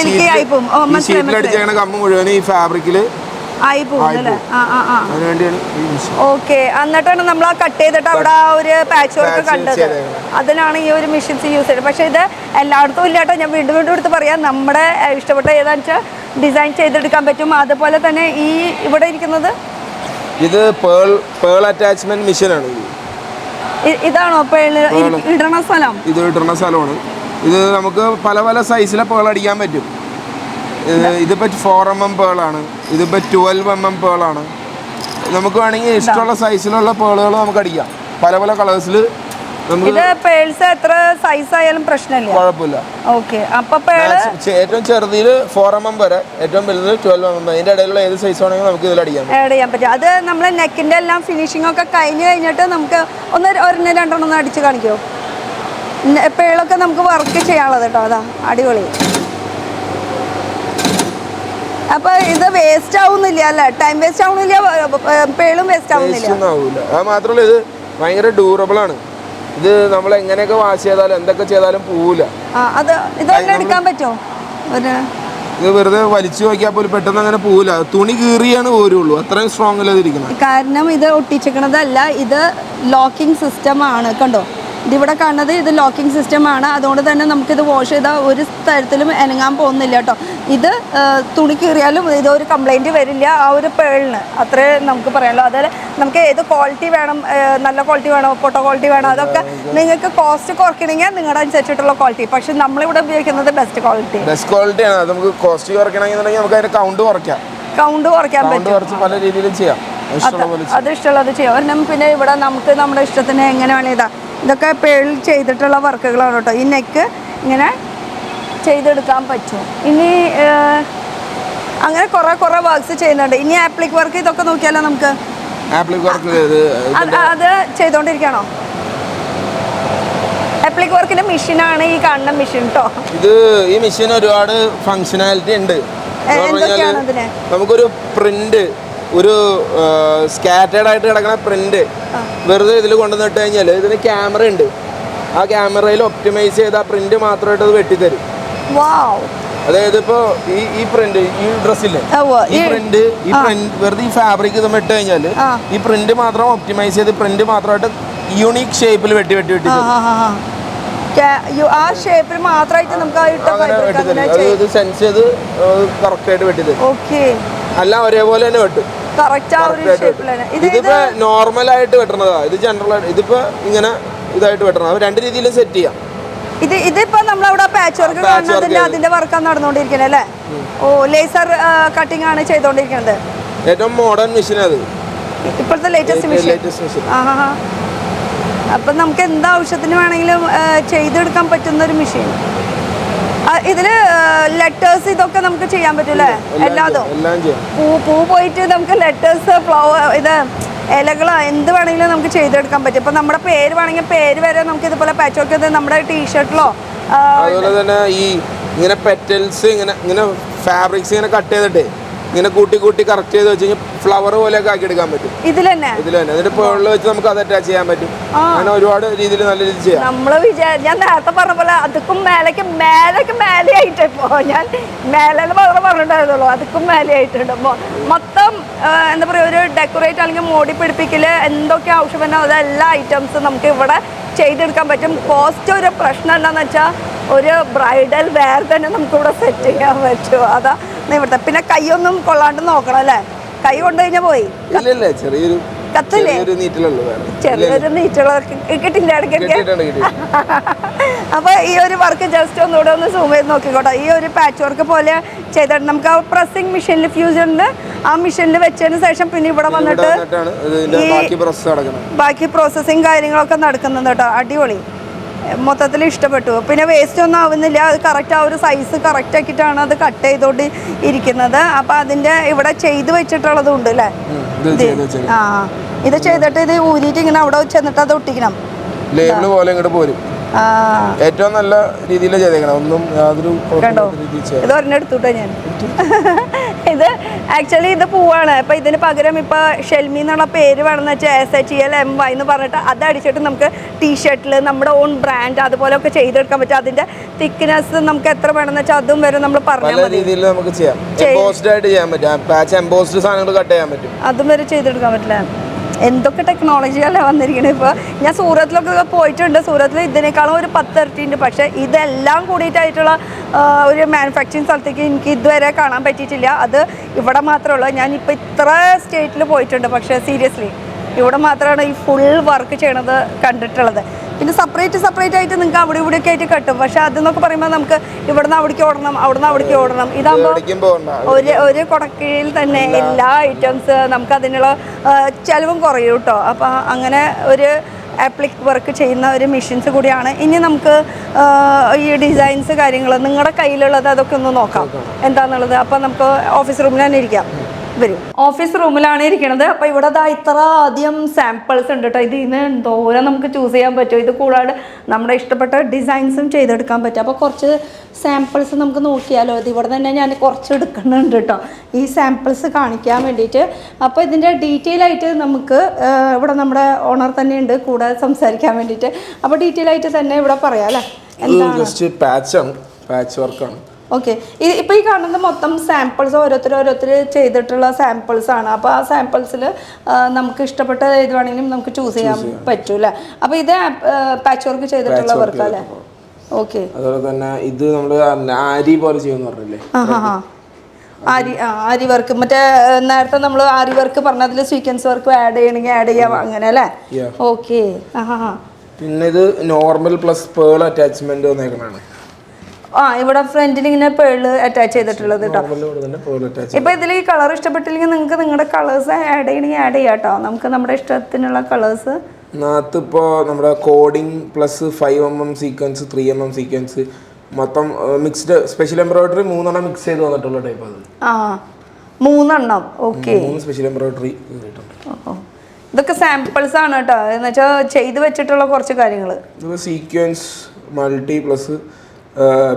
ഷീറ്റിൽ അടിച്ചേക്കണ ഗമ്മ് മുഴുവനും ഈ ഫാബ്രിക്കിൽ ആയി പോകും. ഓക്കെ, എന്നിട്ടാണ് നമ്മൾ ആ കട്ട് ചെയ്തിട്ട് അവിടെ ആ ഒരു പാച്ച് വർക്ക് കണ്ടത്. അതിനാണ് ഈ ഒരു മെഷീൻസ് യൂസ് ചെയ്തത്. പക്ഷേ ഇത് എല്ലായിടത്തും ഇല്ല കേട്ടോ. ഞാൻ വീണ്ടും എടുത്ത് പറയാം, നമ്മുടെ ഇഷ്ടപ്പെട്ട ഏതാണെന്ന് വെച്ചാൽ ഡിസൈൻ ചെയ്തെടുക്കാൻ പറ്റും. അതുപോലെ തന്നെ ഈ ഇവിടെ ഇരിക്കുന്നത് ഇത് പേൾ അറ്റാച്ച്മെന്റ് മെഷീനാണ്. ഇതാണോ ഇടണ സ്ഥലം? ഇത് ഇടണ സ്ഥലമാണ്. ഇത് നമുക്ക് പല പല സൈസിലെ പേൾ അടിക്കാൻ പറ്റും. ഇതിപ്പോൾ 4mm പേളാണ്, ഇതിപ്പോൾ 12mm പേളാണ്. നമുക്ക് വേണമെങ്കിൽ ഇഷ്ടമുള്ള സൈസിലുള്ള പേളുകൾ നമുക്ക് അടിക്കാം. പല പല കളേഴ്സിൽ ഇത് പേൾസ് എത്ര സൈസ് ആയാലും പ്രശ്നമില്ല, കുഴപ്പമില്ല. ഓക്കെ, അപ്പോൾ ഏറ്റവും ചെറുതിൽ 4mm വരെ, ഏറ്റവും വലുത് 12mm. അതിൻ്റെ ഇടയിലുള്ള ഏത് സൈസ് ആണെങ്കിലും നമുക്ക് ഇതിൽ ആഡ് ചെയ്യാൻ പറ്റും. അത് നമ്മൾ നെക്കിൻ്റെ എല്ലാം ഫിനിഷിംഗ് ഒക്കെ കഴിഞ്ഞിട്ട് നമുക്ക് ഒരെണ്ണം രണ്ടെണ്ണം അടിച്ച് കാണിക്കുമോ? പേളൊക്കെ നമുക്ക് വർക്ക് ചെയ്യാനുള്ളത് കേട്ടോ. അതാ അടിപൊളി. അപ്പൊ ഇത് വേസ്റ്റ് ആവുന്നില്ല അല്ലേ? ടൈം വേസ്റ്റ് ആവുന്നില്ല, പേളും വേസ്റ്റ് ആവുന്നില്ല. അത് മാത്രമല്ല ഇത് ഭയങ്കര ഡ്യൂറബിൾ ആണ്. ഇത് നമ്മൾ എങ്ങനെയൊക്കെ വാഷ് ചെയ്താലും എന്തൊക്കെ ചെയ്താലും പോവില്ല. അത് ഇതൊക്കെ എടുക്കാൻ പറ്റുമോ? ഇത് വെറുതെ വലിച്ചു നോക്കിയാൽ പോലും പെട്ടെന്ന് അങ്ങനെ പോവില്ല. തുണി കീറിയാണ് പോരുള്ളൂ, അത്രയും സ്ട്രോങ് അല്ല ഇതിരിക്കുന്നത്. കാരണം ഇത് ഒട്ടിച്ചിരിക്കണതല്ല, ഇത് ലോക്കിംഗ് സിസ്റ്റം ആണ്. കണ്ടോ, ഇതിവിടെ കാണുന്നത് ഇത് ലോക്കിംഗ് സിസ്റ്റമാണ്. അതുകൊണ്ട് തന്നെ നമുക്കിത് വാഷ് ചെയ്താൽ ഒരു തരത്തിലും അനങ്ങാൻ പോകുന്നില്ല കേട്ടോ. ഇത് തുണി കീറിയാലും ഇതൊരു കംപ്ലൈൻറ്റ് വരില്ല ആ ഒരു പേളിന്. അത്രേ നമുക്ക് പറയാമല്ലോ. അതുപോലെ നമുക്ക് ഏത് ക്വാളിറ്റി വേണം, നല്ല ക്വാളിറ്റി വേണോ, പൊട്ടോ ക്വാളിറ്റി വേണോ, അതൊക്കെ നിങ്ങൾക്ക് കോസ്റ്റ് കുറയ്ക്കണമെങ്കിൽ നിങ്ങളുടെ അനുസരിച്ചിട്ടുള്ള ക്വാളിറ്റി. പക്ഷെ നമ്മളിവിടെ ഉപയോഗിക്കുന്നത് ബെസ്റ്റ് ക്വാളിറ്റിയാണ്. നമുക്ക് കോസ്റ്റ് കുറയ്ക്കണമെങ്കിൽ നമുക്ക് അതിന്റെ കൗണ്ട് കുറയ്ക്കാൻ പറ്റും. പല രീതിയിലും ചെയ്യാം, അത് ഇഷ്ടമുള്ളത് ചെയ്യാം. പിന്നെ ഇവിടെ നമുക്ക് നമ്മുടെ ഇഷ്ടത്തിന് എങ്ങനെ വേണേതാ. ഇതൊക്കെ പേളിൽ ചെയ്തിട്ടുള്ള വർക്കുകളാണ് കേട്ടോ. ഈ നെക്ക് ഇങ്ങനെ ചെയ്തെടുക്കാൻ പറ്റും. ഇനി അങ്ങനെ കുറേ വർക്ക്സ് ചെയ്യുന്നുണ്ട്. ഇനി ആപ്ലിക് വർക്ക് ഇതൊക്കെ നോക്കിയാലോ നമുക്ക്? അത് ചെയ്തോണ്ടിരിക്കണോ? ആപ്ലിക് വർക്കിന്റെ മെഷീനാണ് ഈ കാണുന്ന മെഷീൻ കേട്ടോ. ഈ മെഷീൻ ഒരുപാട് ഫങ്ഷനാലിറ്റി ഉണ്ട്. നമുക്കൊരു പ്രിന്റ്, ഒരു സ്കാറ്റേഡ് ആയിട്ട് കിടക്കുന്ന പ്രിന്റ് വെറുതെ ഇതിൽ കൊണ്ടുവന്നിട്ട് കഴിഞ്ഞാൽ ഇതിന് ക്യാമറ ഉണ്ട്. ആ ക്യാമറയിൽ ഒപ്റ്റിമൈസ് ചെയ്ത് ആ പ്രിന്റ് മാത്രമായിട്ട് അത് വെട്ടിത്തരും. അതായത് ഇപ്പോൾ ഈ പ്രിന്റ്, ഈ ഡ്രസ്സില്ലേ, ഈ പ്രിന്റ് വെറുതെ ഈ ഫാബ്രിക് ഇത് ഇട്ട് കഴിഞ്ഞാൽ ഈ പ്രിന്റ് മാത്രം ഒപ്റ്റിമൈസ് ചെയ്ത് പ്രിന്റ് മാത്രമായിട്ട് യൂണിക് ഷേപ്പിൽ വെട്ടി ആ ഷേപ്പിൽ മാത്രമായിട്ട് നമുക്ക് സെൻസ് ചെയ്ത് കറക്റ്റ് ആയിട്ട് വെട്ടിത്തരും. എല്ലാം ഒരേപോലെ തന്നെ വെട്ടും. ഇതിപ്പോ നോർമൽ ആയിട്ട് വെട്ടണതാ, ഇത് ജനറൽ ആയിട്ട്. ഇതിപ്പോ ഇങ്ങനെ ഇതായിട്ട് വെട്ടണം. രണ്ട് രീതിയിലും സെറ്റ് ചെയ്യാം. ഇതിപ്പോ നമ്മളവിടെ പാച്ച് വർക്ക് കാണുന്നതിന്റെ അതിന്റെ വർക്കാണ് നടന്നുകൊണ്ടിരിക്കുന്നത് അല്ലേ? ഓ, ലേസർ കട്ടിംഗ് ആണ് ചെയ്തോണ്ടിരിക്കുന്നത്. ഏറ്റവും മോഡേൺ മെഷീൻ അത്. ഇപ്പോഴത്തെ ലേറ്റസ്റ്റ് മെഷീൻ. അപ്പം നമുക്ക് എന്ത് ആവശ്യത്തിന് വേണമെങ്കിലും ചെയ്തെടുക്കാൻ പറ്റുന്ന ഒരു മെഷീൻ. ഇതില് ലെറ്റേഴ്സ് ഇതൊക്കെ നമുക്ക് ചെയ്യാൻ പറ്റൂലേ? എല്ലാതും പൂ പോയിട്ട് നമുക്ക് ലെറ്റേഴ്സ്, ഫ്ലവർ, ഇത് ഇലകളോ എന്ത് വേണമെങ്കിലും നമുക്ക് ചെയ്തെടുക്കാൻ പറ്റും. ഇപ്പൊ നമ്മുടെ പേര് വേണമെങ്കിൽ പേര് വരെ നമുക്ക് ഇതുപോലെ പാച്ച് വർക്ക് ചെയ്ത് നമ്മുടെ ടീഷർട്ടിലോ. അതുപോലെ തന്നെ ഈ ഇങ്ങനെ പെറ്റൽസ് ഇങ്ങനെ ഫാബ്രിക്സ് ഇങ്ങനെ കട്ട് ചെയ്തിട്ട് ഇങ്ങനെ കൂട്ടി കറക്റ്റ് ചെയ്ത് വെച്ച് കഴിഞ്ഞാൽ ഫ്ലവർ പോലെയൊക്കെ ആക്കി എടുക്കാൻ പറ്റും. ഇതിൽ തന്നെ എന്നിട്ട് പേളിൽ വെച്ച് നമുക്ക് അത് അറ്റാച്ച് ചെയ്യാൻ പറ്റും. അങ്ങനെ ഒരുപാട് രീതിയിൽ നല്ല രീതിയിൽ ചെയ്യാം. ഞാൻ നേരത്തെ പറഞ്ഞ പോലെ അതുക്കും മേലെയായിട്ട് ഇപ്പോ ഞാൻ മേലെ മാത്രമേ പറഞ്ഞിട്ടുണ്ടായിരുന്നുള്ളൂ. അതുക്കും മേലെയായിട്ടുണ്ട്. മൊത്തം എന്താ പറയുക, ഒരു ഡെക്കറേറ്റ് അല്ലെങ്കിൽ മോടി പിടിപ്പിക്കല് എന്തൊക്കെ ആവശ്യം വരുന്ന അതെല്ലാ ഐറ്റംസും നമുക്ക് ഇവിടെ ചെയ്തെടുക്കാൻ പറ്റും. കോസ്റ്റ് ഒരു പ്രശ്നം എന്താണെന്ന് വെച്ചാൽ ഒരു ബ്രൈഡൽ വെയർ തന്നെ നമുക്കിവിടെ സെറ്റ് ചെയ്യാൻ പറ്റും. അതാ ഇവിടുത്തെ. പിന്നെ കൈയൊന്നും കൊള്ളാണ്ട് നോക്കണം അല്ലേ? കൈ കൊണ്ടു കഴിഞ്ഞാൽ പോയി കത്തില്ലേ? ചെറിയൊരു നീറ്റുള്ള കിട്ടില്ല ഇടയ്ക്കൊക്കെ. അപ്പൊ ഈ ഒരു വർക്ക് ജസ്റ്റ് ഒന്നുകൂടെ ഒന്ന് സൂം ചെയ്ത് നോക്കിക്കോട്ടെ. ഈ ഒരു പാച്ച് വർക്ക് പോലെ ചെയ്തിട്ട് നമുക്ക് ആ പ്രസ്സിംഗ് മെഷീനിൽ ഫ്യൂസറിൽ ആ മെഷീനിൽ വെച്ചതിന് ശേഷം പിന്നെ ഇവിടെ വന്നിട്ട് ബാക്കി പ്രോസസ്സിങ് കാര്യങ്ങളൊക്കെ നടക്കുന്നുണ്ട് കേട്ടോ. അടിപൊളി, മൊത്തത്തിൽ ഇഷ്ടപ്പെട്ടു. പിന്നെ വേസ്റ്റ് ഒന്നും ആവുന്നില്ല. അത് കറക്റ്റ് ആ ഒരു സൈസ് കറക്റ്റ് ആക്കിയിട്ടാണ് അത് കട്ട് ചെയ്തോണ്ട് ഇരിക്കുന്നത്. അപ്പൊ അതിന്റെ ഇവിടെ ചെയ്ത് വെച്ചിട്ടുള്ളതും ഉണ്ട് അല്ലേ? ഇത് ചെയ്തിട്ട് ഇത് ഊരിയിട്ട് ഇങ്ങനെ അവിടെ ചെന്നിട്ട് അത് ഒട്ടിക്കണം. ലേബിൾ പോലെ ഇങ്ങോട്ട് പോരും. ഏറ്റവും നല്ല രീതിയിൽ ചെയ്തേക്കണം. ഒന്നും യാതൊരു ഇത് ഒരെണ്ണെടുത്തുട്ടോ ഞാൻ. ഇത് ആക്ച്വലി ഇത് പൂവാണ്. ഇപ്പൊ ഇതിന് പകരം ഇപ്പൊ ഷെൽമി എന്നുള്ള പേര് വേണമെന്ന് വെച്ചാൽ SHLMY എന്ന് പറഞ്ഞിട്ട് അത് അടിച്ചിട്ട് നമുക്ക് ടീഷർട്ടിൽ നമ്മുടെ ഓൺ ബ്രാൻഡ് അതുപോലെയൊക്കെ ചെയ്തെടുക്കാൻ പറ്റും. അതിന്റെ തിക്നെസ് നമുക്ക് എത്ര വേണമെന്ന് വെച്ചാൽ അതും വരെ നമ്മൾ പറഞ്ഞാൽ മതി. നമുക്ക് ചെയ്യാം. എംബോസ്ഡ് ആയിട്ട് ചെയ്യാൻ പറ്റും. പാച്ച് എംബോസ്ഡ് സാധനങ്ങൾ കട്ട് ചെയ്യാൻ പറ്റും. അതും വരെ ചെയ്തെടുക്കാൻ പറ്റില്ല. എന്തൊക്കെ ടെക്നോളജിയല്ലേ വന്നിരിക്കുന്നത്. ഇപ്പോൾ ഞാൻ സൂറത്തിലൊക്കെ പോയിട്ടുണ്ട്. സൂറത്തിൽ ഇതിനേക്കാളും ഒരു 10 ഇരട്ടിയുണ്ട്. പക്ഷേ ഇതെല്ലാം കൂടിയിട്ടായിട്ടുള്ള ഒരു മാനുഫാക്ചറിങ് സ്ഥലത്തേക്ക് എനിക്ക് ഇതുവരെ കാണാൻ പറ്റിയിട്ടില്ല. അത് ഇവിടെ മാത്രമേ ഉള്ളൂ. ഞാനിപ്പോൾ ഇത്ര സ്റ്റേറ്റിൽ പോയിട്ടുണ്ട്. പക്ഷേ സീരിയസ്ലി ഇവിടെ മാത്രമാണ് ഈ ഫുൾ വർക്ക് ചെയ്യണത് കണ്ടിട്ടുള്ളത്. പിന്നെ സെപ്പറേറ്റ് ആയിട്ട് നിങ്ങൾക്ക് അവിടെ ഇവിടെയൊക്കെ ആയിട്ട് കെട്ടും. പക്ഷെ അതെന്നൊക്കെ പറയുമ്പോൾ നമുക്ക് ഇവിടുന്ന് അവിടേക്ക് ഓടണം, അവിടുന്ന് അവിടേക്ക് ഓടണം. ഇതാകുമ്പോൾ ഒരു കുടക്കീഴിൽ തന്നെ എല്ലാ ഐറ്റംസ് നമുക്ക് അതിനുള്ള ചിലവും കുറയും കേട്ടോ. അപ്പം അങ്ങനെ ഒരു ആപ്ലിക് വർക്ക് ചെയ്യുന്ന ഒരു മെഷീൻസ് കൂടിയാണ്. ഇനി നമുക്ക് ഈ ഡിസൈൻസ് കാര്യങ്ങൾ നിങ്ങളുടെ കയ്യിലുള്ളത് അതൊക്കെ ഒന്ന് നോക്കാം എന്താണെന്നുള്ളത്. അപ്പം നമുക്ക് ഓഫീസ് റൂമിൽ തന്നെ ഇരിക്കാം. വരും. ഓഫീസ് റൂമിലാണ് ഇരിക്കുന്നത്. അപ്പോൾ ഇവിടെ ഇത്ര ആദ്യം സാമ്പിൾസ് ഉണ്ട് കേട്ടോ. ഇതിൽ നിന്ന് എന്തോരം നമുക്ക് ചൂസ് ചെയ്യാൻ പറ്റും. ഇത് കൂടാതെ നമ്മുടെ ഇഷ്ടപ്പെട്ട ഡിസൈൻസും ചെയ്തെടുക്കാൻ പറ്റും. അപ്പോൾ കുറച്ച് സാമ്പിൾസ് നമുക്ക് നോക്കിയാലോ. ഇത് ഇവിടെ തന്നെ ഞാൻ കുറച്ച് എടുക്കുന്നുണ്ട് കേട്ടോ, ഈ സാമ്പിൾസ് കാണിക്കാൻ വേണ്ടിയിട്ട്. അപ്പോൾ ഇതിൻ്റെ ഡീറ്റെയിൽ ആയിട്ട് നമുക്ക് ഇവിടെ നമ്മുടെ ഓണർ തന്നെ ഉണ്ട് കൂടെ സംസാരിക്കാൻ വേണ്ടിയിട്ട്. അപ്പോൾ ഡീറ്റെയിൽ ആയിട്ട് തന്നെ ഇവിടെ പറയാം അല്ലേ? എന്താണ് പാച്ച് വർക്കാണ്. ഓക്കെ. ഇപ്പോൾ ഈ കാണുന്ന മൊത്തം സാമ്പിൾസ് ഓരോരുത്തർ ചെയ്തിട്ടുള്ള സാമ്പിൾസ് ആണ്. അപ്പോൾ ആ സാമ്പിൾസിൽ നമുക്ക് ഇഷ്ടപ്പെട്ട ഏത് വേണമെങ്കിലും നമുക്ക് ചൂസ് ചെയ്യാൻ പറ്റൂല. അപ്പോൾ ഇത് പാച്ച് വർക്ക് ചെയ്തിട്ടുള്ള വർക്ക് അല്ലേ? ഓക്കെ. അതുപോലെ തന്നെ ഇത് നമ്മൾ ആരി പോലെ ചെയ്യുമെന്ന് പറഞ്ഞില്ലേ? ആരി വർക്ക് മറ്റേ നേരത്തെ നമ്മൾ ആരി വർക്ക് പറഞ്ഞതിൽ സീക്വൻസ് വർക്ക് ആഡ് ചെയ്യണമെങ്കിൽ ആഡ് ചെയ്യാം അങ്ങനെ അല്ലേ? ഓക്കെ. പിന്നെ ഇത് നോർമൽ പ്ലസ് പേൾ അറ്റാച്ച്മെന്റ് വന്നേക്കണാണ്. ഇവിടെ ഫ്രണ്ടിൽ ഇങ്ങനെ പേള് അറ്റാച്ച് ചെയ്തിട്ടുള്ളത് കേട്ടോ. ഇപ്പൊ ഇതിൽ ഈ കളർ ഇഷ്ടപ്പെട്ടില്ലെങ്കിൽ നിങ്ങൾക്ക് നിങ്ങളുടെ കളേഴ്സ് ആഡ് ചെയ്യണമെങ്കിൽ ആഡ് ചെയ്യാം കേട്ടോ. നമുക്ക് നമ്മുടെ ഇഷ്ടത്തിനുള്ള കളേഴ്സ് ഇപ്പോ നമ്മുടെ coding plus 5mm sequence 3mm sequence മൊത്തം മിക്സ്ഡ് സ്പെഷ്യൽ എംബ്രോയിഡറി 3 മിക്സ് ചെയ്ത് വന്നിട്ടുള്ള ടൈപ്പ്. അത് 3 ഓക്കെ. 3 special embroidery. ഇതൊക്കെ സാമ്പിൾസ് ആണ് കേട്ടോ. എന്ന് വെച്ചാൽ ചെയ്ത് വെച്ചിട്ടുള്ള കുറച്ച് കാര്യങ്ങൾ. സീക്വൻസ് മൾട്ടി പ്ലസ്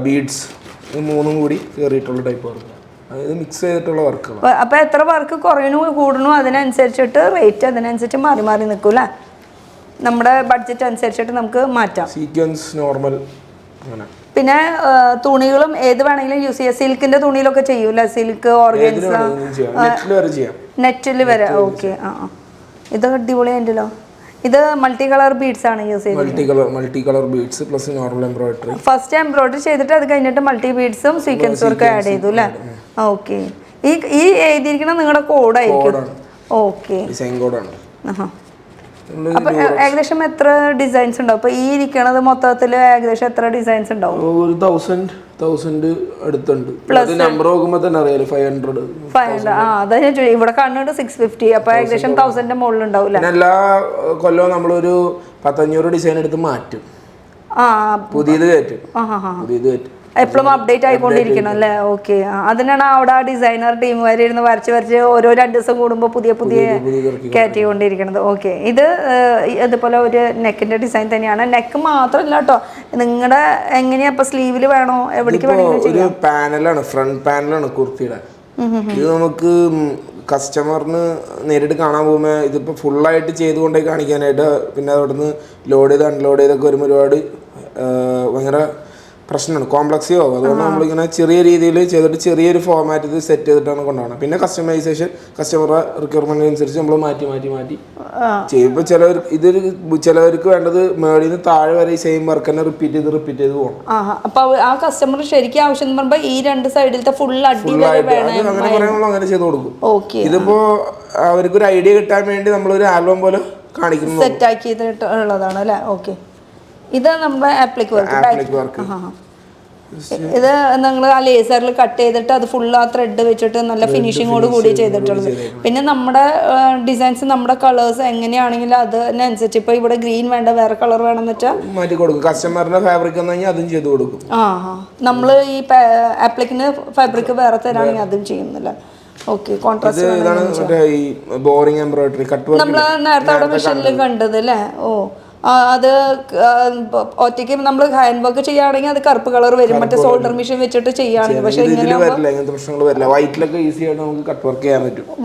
ബീഡ്സ് 3 കൂടി കയറിയിട്ടുള്ള ടൈപ്പ് വർക്ക്. അതായത് മിക്സ് ചെയ്തിട്ടുള്ള വർക്കുകൾ. അപ്പോൾ എത്ര വർക്ക് കുറയണു കൂടണു അതിനനുസരിച്ചിട്ട് റേറ്റ് അതിനനുസരിച്ച് മാറി നിൽക്കൂല. നമ്മുടെ ബഡ്ജറ്റ് അനുസരിച്ചിട്ട് നമുക്ക് മാറ്റാം. സീക്വൻസ് നോർമൽ അങ്ങനെ. പിന്നെ തുണികളും ഏത് വേണമെങ്കിലും യൂസ് ചെയ്യാം. സിൽക്കിന്റെ തുണിയിലൊക്കെ ചെയ്യൂല? സിൽക്ക്, ഓർഗൻസ, നെറ്റിൽ വരെ. ഓക്കെ. ഇത് അടിപൊളിയായിട്ടല്ലോ. ഇത് മൾട്ടി കളർ ബീഡ്സ് ആണ് യൂസ് ചെയ്യുന്നത്. Multi colour beads plus normal embroidery. First embroidery ചെയ്തിട്ട് അത് കഴിഞ്ഞിട്ട് മൾട്ടി ബീഡ്സും സീക്വൻസ് വർക്ക് ആഡ് ചെയ്തു അല്ലേ? ഓക്കെ. ഈ എഴുതിയിരിക്കുന്ന നിങ്ങളുടെ കോഡായിരിക്കും. ഓക്കെ. ഡിസൈൻ കോഡാണ്. അപ്പൊ ഏകദേശം എത്ര ഡിസൈൻസ് ഉണ്ടാവും? ഇപ്പൊ ഈ ഇരിക്കണത് മൊത്തത്തിൽ ഏകദേശം എത്ര ഡിസൈൻസ് ഉണ്ടാവും? ഒരു 1000 അടുത്തുണ്ട്. നമ്പർ നോക്കുമ്പോ തന്നെ അറിയാലോ 500. അതാ ഞാൻ ചോദിച്ചു. ഇവിടെ കാണുന്നുണ്ട് 650. അപ്പൊ ഏകദേശം 1000 മുകളിൽ ഉണ്ടാവില്ല. എല്ലാ കൊല്ലവും നമ്മളൊരു 100-500 ഡിസൈൻ എടുത്ത് മാറ്റും. പുതിയത് കയറ്റും. എപ്പോഴും അപ്ഡേറ്റ് ആയിക്കൊണ്ടിരിക്കണം അല്ലേ? ഓക്കെ. അതിനാണ് അവിടെ ആ ഡിസൈനർ ടീമുകാർ ഇരുന്ന് വരച്ച് ഓരോ 2 ദിവസം കൂടുമ്പോൾ പുതിയ കയറ്റിക്കൊണ്ടിരിക്കുന്നത്. ഓക്കെ. ഇത് ഇതുപോലെ ഒരു നെക്കിന്റെ ഡിസൈൻ തന്നെയാണ്. നെക്ക് മാത്രമല്ല കേട്ടോ, നിങ്ങളുടെ എങ്ങനെയാ ഇപ്പൊ സ്ലീവിൽ വേണോ എവിടേക്ക് വേണമെങ്കിലും ഒരു പാനലാണ്, ഫ്രണ്ട് പാനലാണ് കുർത്തിയുടെ. ഇത് നമുക്ക് കസ്റ്റമറിന് നേരിട്ട് കാണാൻ പോകുമ്പോൾ ഇതിപ്പോൾ ഫുള്ളായിട്ട് ചെയ്തുകൊണ്ടേ കാണിക്കാനായിട്ട് പിന്നെ അവിടുന്ന് ലോഡ് ചെയ്ത് അൺലോഡ് ചെയ്തൊക്കെ വരുമ്പോൾ ഒരുപാട് ഭയങ്കര പ്രശ്നമാണ്, കോംപ്ലക്സീവ് ആവും. അതുകൊണ്ട് നമ്മളിങ്ങനെ ചെറിയ രീതിയിൽ ചെയ്തിട്ട് ചെറിയൊരു ഫോർമാറ്റ് ഇത് സെറ്റ് ചെയ്തിട്ടാണ് കൊണ്ടുപോകണം. പിന്നെ കസ്റ്റമൈസേഷൻ കസ്റ്റമറുടെ റിക്വയർമെന്റ് അനുസരിച്ച് നമ്മൾ മാറ്റി ചെയ്യുമ്പോൾ ചിലവർക്ക് വേണ്ടത് മേളിൽ നിന്ന് താഴെ വരെ ഈ സെയിം വർക്ക് തന്നെ റിപ്പീറ്റ് ചെയ്ത് പോകണം. അപ്പൊ ആ കസ്റ്റമർ ശരിക്കും ആവശ്യം പറയുമ്പോൾ ഈ 2 സൈഡിലത്തെ ഫുൾ അങ്ങനെ പറയുമ്പോൾ അങ്ങനെ ചെയ്ത് കൊടുക്കും. ഇതിപ്പോ അവർക്കൊരു ഐഡിയ കിട്ടാൻ വേണ്ടി നമ്മളൊരു ആൽബം പോലെ കാണിക്കുന്നു, സെറ്റ് ആക്കിയിട്ടുള്ളതാണ് അല്ലേ? ഓക്കെ. ഇത് നമ്മുടെ ആപ്ലിക് വർക്ക്. ഇത് നിങ്ങൾ ആ ലേസറിൽ കട്ട് ചെയ്തിട്ട് അത് ഫുൾ ആ ത്രെഡ് വെച്ചിട്ട് നല്ല ഫിനിഷിങ്ങോട് കൂടി ചെയ്തിട്ടുള്ളത്. പിന്നെ നമ്മുടെ ഡിസൈൻസ് നമ്മുടെ കളേഴ്സ് എങ്ങനെയാണെങ്കിലും അതിനനുസരിച്ച് ഇപ്പൊ ഇവിടെ ഗ്രീൻ വേണ്ട വേറെ കളർ വേണമെന്ന് വെച്ചാൽ മാറ്റി കൊടുക്കും. കസ്റ്റമറിന്റെ ഫാബ്രിക് അതും ചെയ്ത് കൊടുക്കും. നമ്മള് ഈ ആപ്ലിക്കിന് ഫാബ്രിക് വേറെ തരാണെങ്കിൽ അതും ചെയ്യുന്നില്ല. ഓക്കെ. കോൺട്രാസ്റ്റ് നമ്മള് നേരത്തെ അവിടെ മെഷീനിൽ കണ്ടത് അല്ലേ? അത് ഒറ്റയ്ക്ക് നമ്മൾ ഹാൻഡ് വർക്ക് ചെയ്യുകയാണെങ്കിൽ അത് കറുപ്പ് കളർ വരും, മറ്റേ സോൾഡർ മെഷീൻ വെച്ചിട്ട് ചെയ്യുകയാണെങ്കിൽ. പക്ഷെ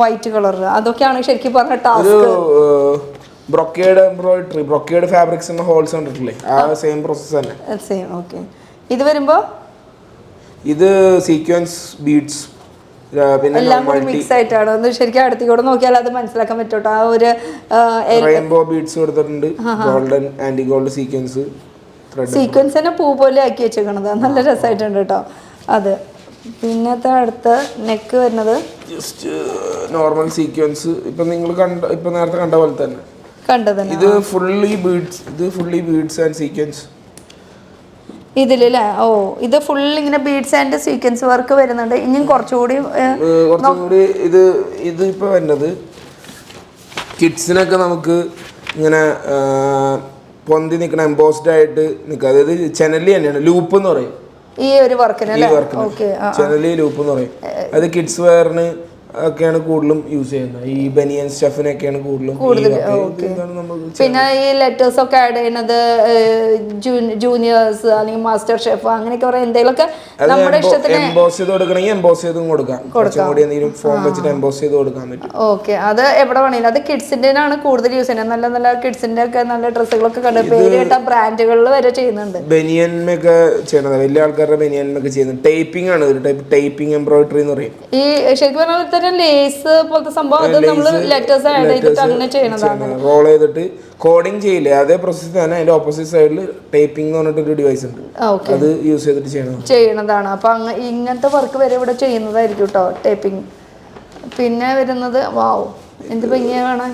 വൈറ്റ് കളർ അതൊക്കെയാണ് ശരിക്കും പറഞ്ഞ ടാസ്ക്. ബ്രൊക്കേഡ് ഫാബ്രിക്സിന്റെ ഹോൾസ് കണ്ടിട്ടില്ലേ? ആ സെയിം പ്രോസസ് തന്നെ. സെയിം. ഓക്കെ. ഇത് വരുമ്പോ ഇത് സീക്വൻസ് ബീഡ്സ് എല്ലാം കൂടി മിക്സ് ആയിട്ടാണ്. ഒന്ന് ശരിക്കും അടുത്തേക്ക് കൂടെ നോക്കിയാൽ അത് മനസ്സിലാക്കാൻ പറ്റോട്ടോ. ആ ഒരു റെയിൻബോ ബീഡ്സ് കൊടുത്തിട്ടുണ്ട്, ഗോൾഡൻ ആന്റി ഗോൾഡ് സീക്വൻസ് തന്നെ പൂ പോലെ ആക്കി വെച്ചേക്കണത് നല്ല രസമായിട്ടുണ്ട് കേട്ടോ അത്. പിന്നത്തെ അടുത്ത നെക്ക് വരുന്നത് ജസ്റ്റ് നോർമൽ സീക്വൻസ്. ഇപ്പൊ നിങ്ങൾ ഇപ്പൊ നേരത്തെ കണ്ട പോലെ തന്നെ ഇത് ഫുള്ളി ബീഡ്സ് ആൻഡ് സീക്വൻസ് ഇതിലല്ലേ? ഇത് ഫുൾ ഇങ്ങനെ ബീഡ്സ് ആൻഡ് സീക്വൻസ് വർക്ക് വരുന്നുണ്ട്. ഇനിയും കുറച്ചുകൂടി ഇത് ഇപ്പൊ വരുന്നത് കിഡ്സിനൊക്കെ നമുക്ക് ഇങ്ങനെ പൊന്തി നിൽക്കണ എംബോസ്ഡ് ആയിട്ട് നിൽക്കുക. അതായത് ചെനലി തന്നെയാണ്, ലൂപ്പ് എന്ന് പറയും ഈ ഒരു വർക്കിന്. ചെനലി ലൂപ്പ് എന്ന് പറയും. അത് കിഡ്സ് വെയറിന് ഒക്കെയാണ് കൂടുതലും യൂസ് ചെയ്യുന്നത്. ഈ ബനിയൻ സ്റ്റഫിനൊക്കെയാണ് കൂടുതലും. പിന്നെ ഈ ലെറ്റേഴ്സ് ഒക്കെ ആഡ് ചെയ്യുന്നത് ജൂനിയേഴ്സ് അല്ലെങ്കിൽ മാസ്റ്റർ ഷെഫ് അങ്ങനെയൊക്കെ പറയാം. എന്തെങ്കിലുമൊക്കെ നമ്മുടെ ഇഷ്ടത്തിന് എംബോസ് ചെയ്ത് കൊടുക്കണമെങ്കിൽ എംബോസ് ചെയ്തും കൊടുക്കാം. ഫോം വെച്ചിട്ട് എംബോസ് ചെയ്ത് കൊടുക്കാൻ പറ്റും. ഓക്കെ. അത് എവിടെ വേണമെങ്കിലും. അത് കിഡ്സിന്റെ ആണ് കൂടുതൽ യൂസ് ചെയ്യുന്നത്. നല്ല നല്ല കിഡ്സിന്റെ ഒക്കെ നല്ല ഡ്രസ്സുകളൊക്കെ കണ്ട് പേര് കേട്ട ബ്രാൻഡുകളിൽ വരെ ചെയ്യുന്നുണ്ട്. ബനിയൻമൊക്കെ ചെയ്യണത് വലിയ ആൾക്കാരുടെ ബനിയൻമൊക്കെ ചെയ്യുന്നത് ടൈപ്പിംഗ് ആണ്. ഒരു ടൈപ്പ് ടൈപ്പിംഗ് എംബ്രോയിഡറി എന്ന് പറയും. ഈ ശരിക്കും പറഞ്ഞാൽ ലേസ് പോലത്തെ സംഭവം അത് നമ്മൾ ലെറ്റേഴ്സ് ആഡ് ചെയ്തിട്ട് അങ്ങനെ ചെയ്യണതാണ്. റോൾ ചെയ്തിട്ട് കോഡിങ് ചെയ്യില്ലേ, അതേ പ്രോസസ് തന്നെ. അതിന്റെ ഓപ്പോസിറ്റ് സൈഡിൽ ടൈപ്പിംഗ് എന്ന് പറഞ്ഞിട്ടൊരു ഡിവൈസ് ഉണ്ട്, അത് യൂസ് ചെയ്തിട്ട് ചെയ്യണതാണ്. അപ്പൊ ഇങ്ങനത്തെ വർക്ക് വരെ ഇവിടെ ചെയ്യുന്നതായിരിക്കും കേട്ടോ ടൈപ്പിംഗ്. പിന്നെ വരുന്നത് വാവ് എന്ത് ഭംഗിയാണ്.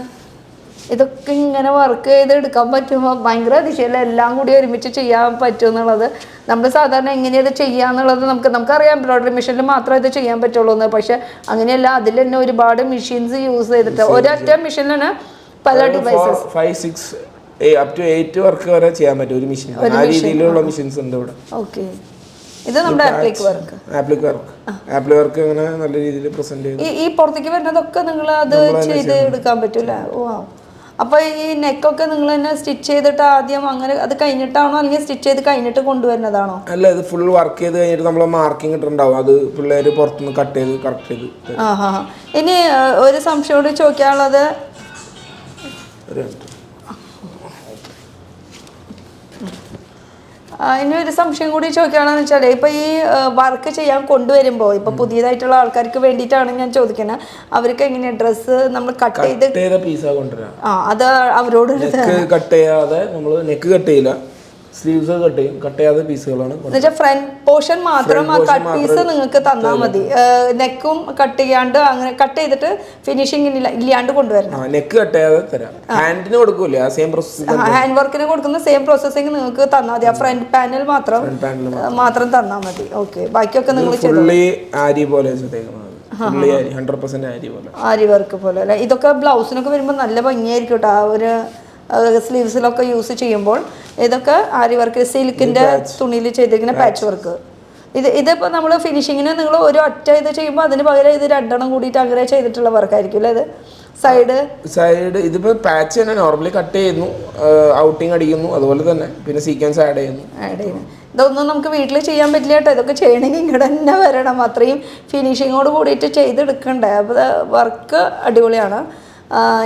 ഇതൊക്കെ ഇങ്ങനെ വർക്ക് ചെയ്ത് എടുക്കാൻ പറ്റുമ്പോൾ ഭയങ്കര അതിശയല്ല. എല്ലാം കൂടി ഒരുമിച്ച് ചെയ്യാൻ പറ്റും എന്നുള്ളത്. നമ്മൾ സാധാരണ എങ്ങനെയത് ചെയ്യാന്നുള്ളത് നമുക്കറിയാം. എംബ്രോയിഡറി മെഷീനിൽ മാത്രമേ ഇത് ചെയ്യാൻ പറ്റുള്ളൂ എന്ന്. പക്ഷെ അങ്ങനെയല്ല, അതിൽ തന്നെ ഒരുപാട് മെഷീൻസ് യൂസ് ചെയ്തിട്ട് ഒരൊറ്റ മെഷീനിൽ തന്നെ പല ഡിവൈസസ് 5-6 up to 8 വർക്ക് വരെ ചെയ്യാൻ പറ്റും ഒരു മെഷീൻ. ആ രീതിയിലുള്ള മെഷീൻസ് ഉണ്ട് ഇവിടെ. ഓക്കെ. ഇത് നമ്മുടെ ആപ്ലിക് വർക്ക് അങ്ങനെ നല്ല രീതിയിൽ പ്രസന്റ് ചെയ്തു. ഈ പുറത്തേക്ക് വരുന്നതൊക്കെ നിങ്ങൾ അത് ചെയ്ത് എടുക്കാൻ പറ്റൂല. അപ്പൊ ഈ നെക്കൊക്കെ നിങ്ങൾ തന്നെ സ്റ്റിച്ച് ചെയ്തിട്ട് ആദ്യം അങ്ങനെ അത് കഴിഞ്ഞിട്ടാണോ അല്ലെങ്കിൽ സ്റ്റിച്ച് ചെയ്ത് കഴിഞ്ഞിട്ട് കൊണ്ടുവരുന്നതാണോ? അല്ല, ഇത് ഫുൾ വർക്ക് ചെയ്ത് കഴിഞ്ഞിട്ട് നമ്മൾ മാർക്കിംഗ് ഇട്ടുണ്ടാവും. അത് പിള്ളേര് പുറത്തുനിന്ന് കട്ട് ചെയ്ത് കറക്റ്റ് ചെയ്ത്. ഇനി ഒരു സംശയം കൂടി ചോദിക്കാനുള്ളത്, ഇനി ഒരു സംശയം കൂടി ചോദിക്കുകയാണെന്ന് വെച്ചാൽ ഇപ്പൊ ഈ വർക്ക് ചെയ്യാൻ കൊണ്ടുവരുമ്പോൾ ഇപ്പൊ പുതിയതായിട്ടുള്ള ആൾക്കാർക്ക് വേണ്ടിയിട്ടാണ് ഞാൻ ചോദിക്കുന്നത്. അവർക്ക് എങ്ങനെയാ ഡ്രസ്സ് നമ്മൾ കട്ട് ചെയ്ത് പീസാ കൊണ്ടുവരാം? അത് അവരോട് കട്ട് ചെയ്യാതെ നമ്മൾ നെക്ക് കട്ട് ചെയ്യില്ല, സ്ലീവ്സ് കട്ട് ചെയ്യാത്ത പീസുകളാണ്. എന്നുവെച്ചാൽ ഫ്രണ്ട് പോർഷൻ മാത്രം ആ കട്ട് പീസ് നിങ്ങൾക്ക് തന്നാൽ മതി. നെക്കും കട്ട് ചെയ്യാണ്ട് അങ്ങനെ കട്ട് ചെയ്തിട്ട് ഫിനിഷിംഗ് ഇല്ലാണ്ട് കൊണ്ടുവരണം. നെക്ക് കട്ട് ചെയ്യാതെ തരാം. ഹാൻഡിന് കൊടുക്കൂല സെയിം പ്രോസസ്സിംഗ്. ഹാൻഡ് വർക്കിന് കൊടുക്കുന്ന സെയിം പ്രോസസ്സിംഗ് നിങ്ങൾക്ക് തന്നാൽ മതി. ആ ഫ്രണ്ട് പാനൽ മാത്രം തന്നാൽ മതി. ഓക്കെ, ബാക്കിയൊക്കെ നിങ്ങൾ ഫുള്ളി ആരി പോലെ ചെയ്തേക്കുന്നത്. ഫുള്ളി ആരി 100% ആരി പോലെ. ആരി വർക്ക് പോലെ അല്ലേ? ഇതൊക്കെ ബ്ലൗസിനൊക്കെ വരുമ്പോൾ നല്ല ഭംഗിയായിരിക്കും കേട്ടോ. ആ ഒരു സ്ലീവ്സിലൊക്കെ യൂസ് ചെയ്യുമ്പോൾ. ഇതൊക്കെ ആരി വർക്ക് സിൽക്കിന്റെ തുണിയിൽ ചെയ്തിരിക്കുന്ന പാച്ച് വർക്ക്. ഇതിപ്പോൾ നമ്മൾ ഫിനിഷിങ്ങിന് നിങ്ങൾ ഒരു ഒറ്റ ഇത് ചെയ്യുമ്പോൾ അതിന് പകരം ഇത് 2 എണ്ണം കൂടിയിട്ട് അങ്ങനെ ചെയ്തിട്ടുള്ള വർക്കായിരിക്കും അല്ലേ? ഇത് സൈഡ് ഇതിപ്പോൾ പാച്ച് തന്നെ നോർമലി കട്ട് ചെയ്യുന്നു, ഔട്ടിങ് അടിക്കുന്നു, അതുപോലെ തന്നെ പിന്നെ സീക്വൻസ് ആഡ് ചെയ്യുന്നു. ഇതൊന്നും നമുക്ക് വീട്ടിൽ ചെയ്യാൻ പറ്റില്ല കേട്ടോ. ഇതൊക്കെ ചെയ്യണമെങ്കിൽ ഇങ്ങോട്ട് തന്നെ വരണം. അത്രയും ഫിനിഷിങ്ങോട് കൂടിയിട്ട് ചെയ്തെടുക്കണ്ടേ. അപ്പോൾ വർക്ക് അടിപൊളിയാണ്.